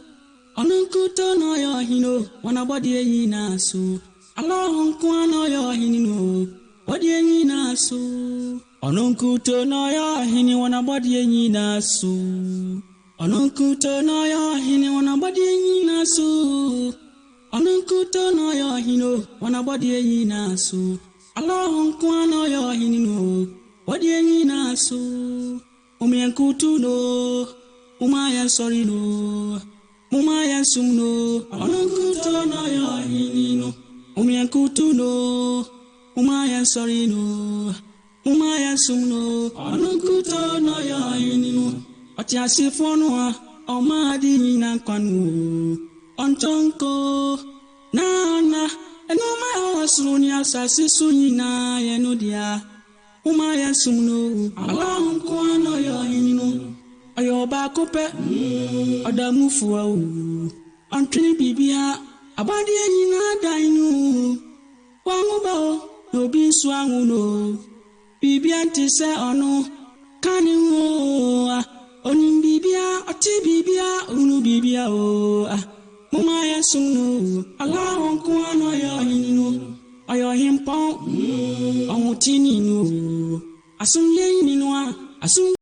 Onunkuto na ya hino wanabadi nyina su. Allahun kuana ya hini no wadi nyina su. Onunkuto na ya hini wanabadi nyina su. Onunkuto na ya hini wanabadi nyina su. Onunkuto na ya hino wanabadi nyina su. Allahun kuana ya hini no wadi nyina su. Umiyankutu no umaya sorry no umaya sum no onunkuto na ya hini no umiyankutu no umaya sorry no umaya sum no onunkuto na ya hini no Otiasi fonwa omadi nyina kwanu ontonko na enoma wasruni asasi sunyina yenudia umaya sumno Allahun kuana ya hinino ayoba kope adamufuwa antini bibia abadi nyina dainu wanguba no binsu anguno bibia ntise ono kaniwo onim bibia oti bibia unu bibia umaya sumno Allahun kuana ya hinino ayo himpo omutini no asum yen ni no asum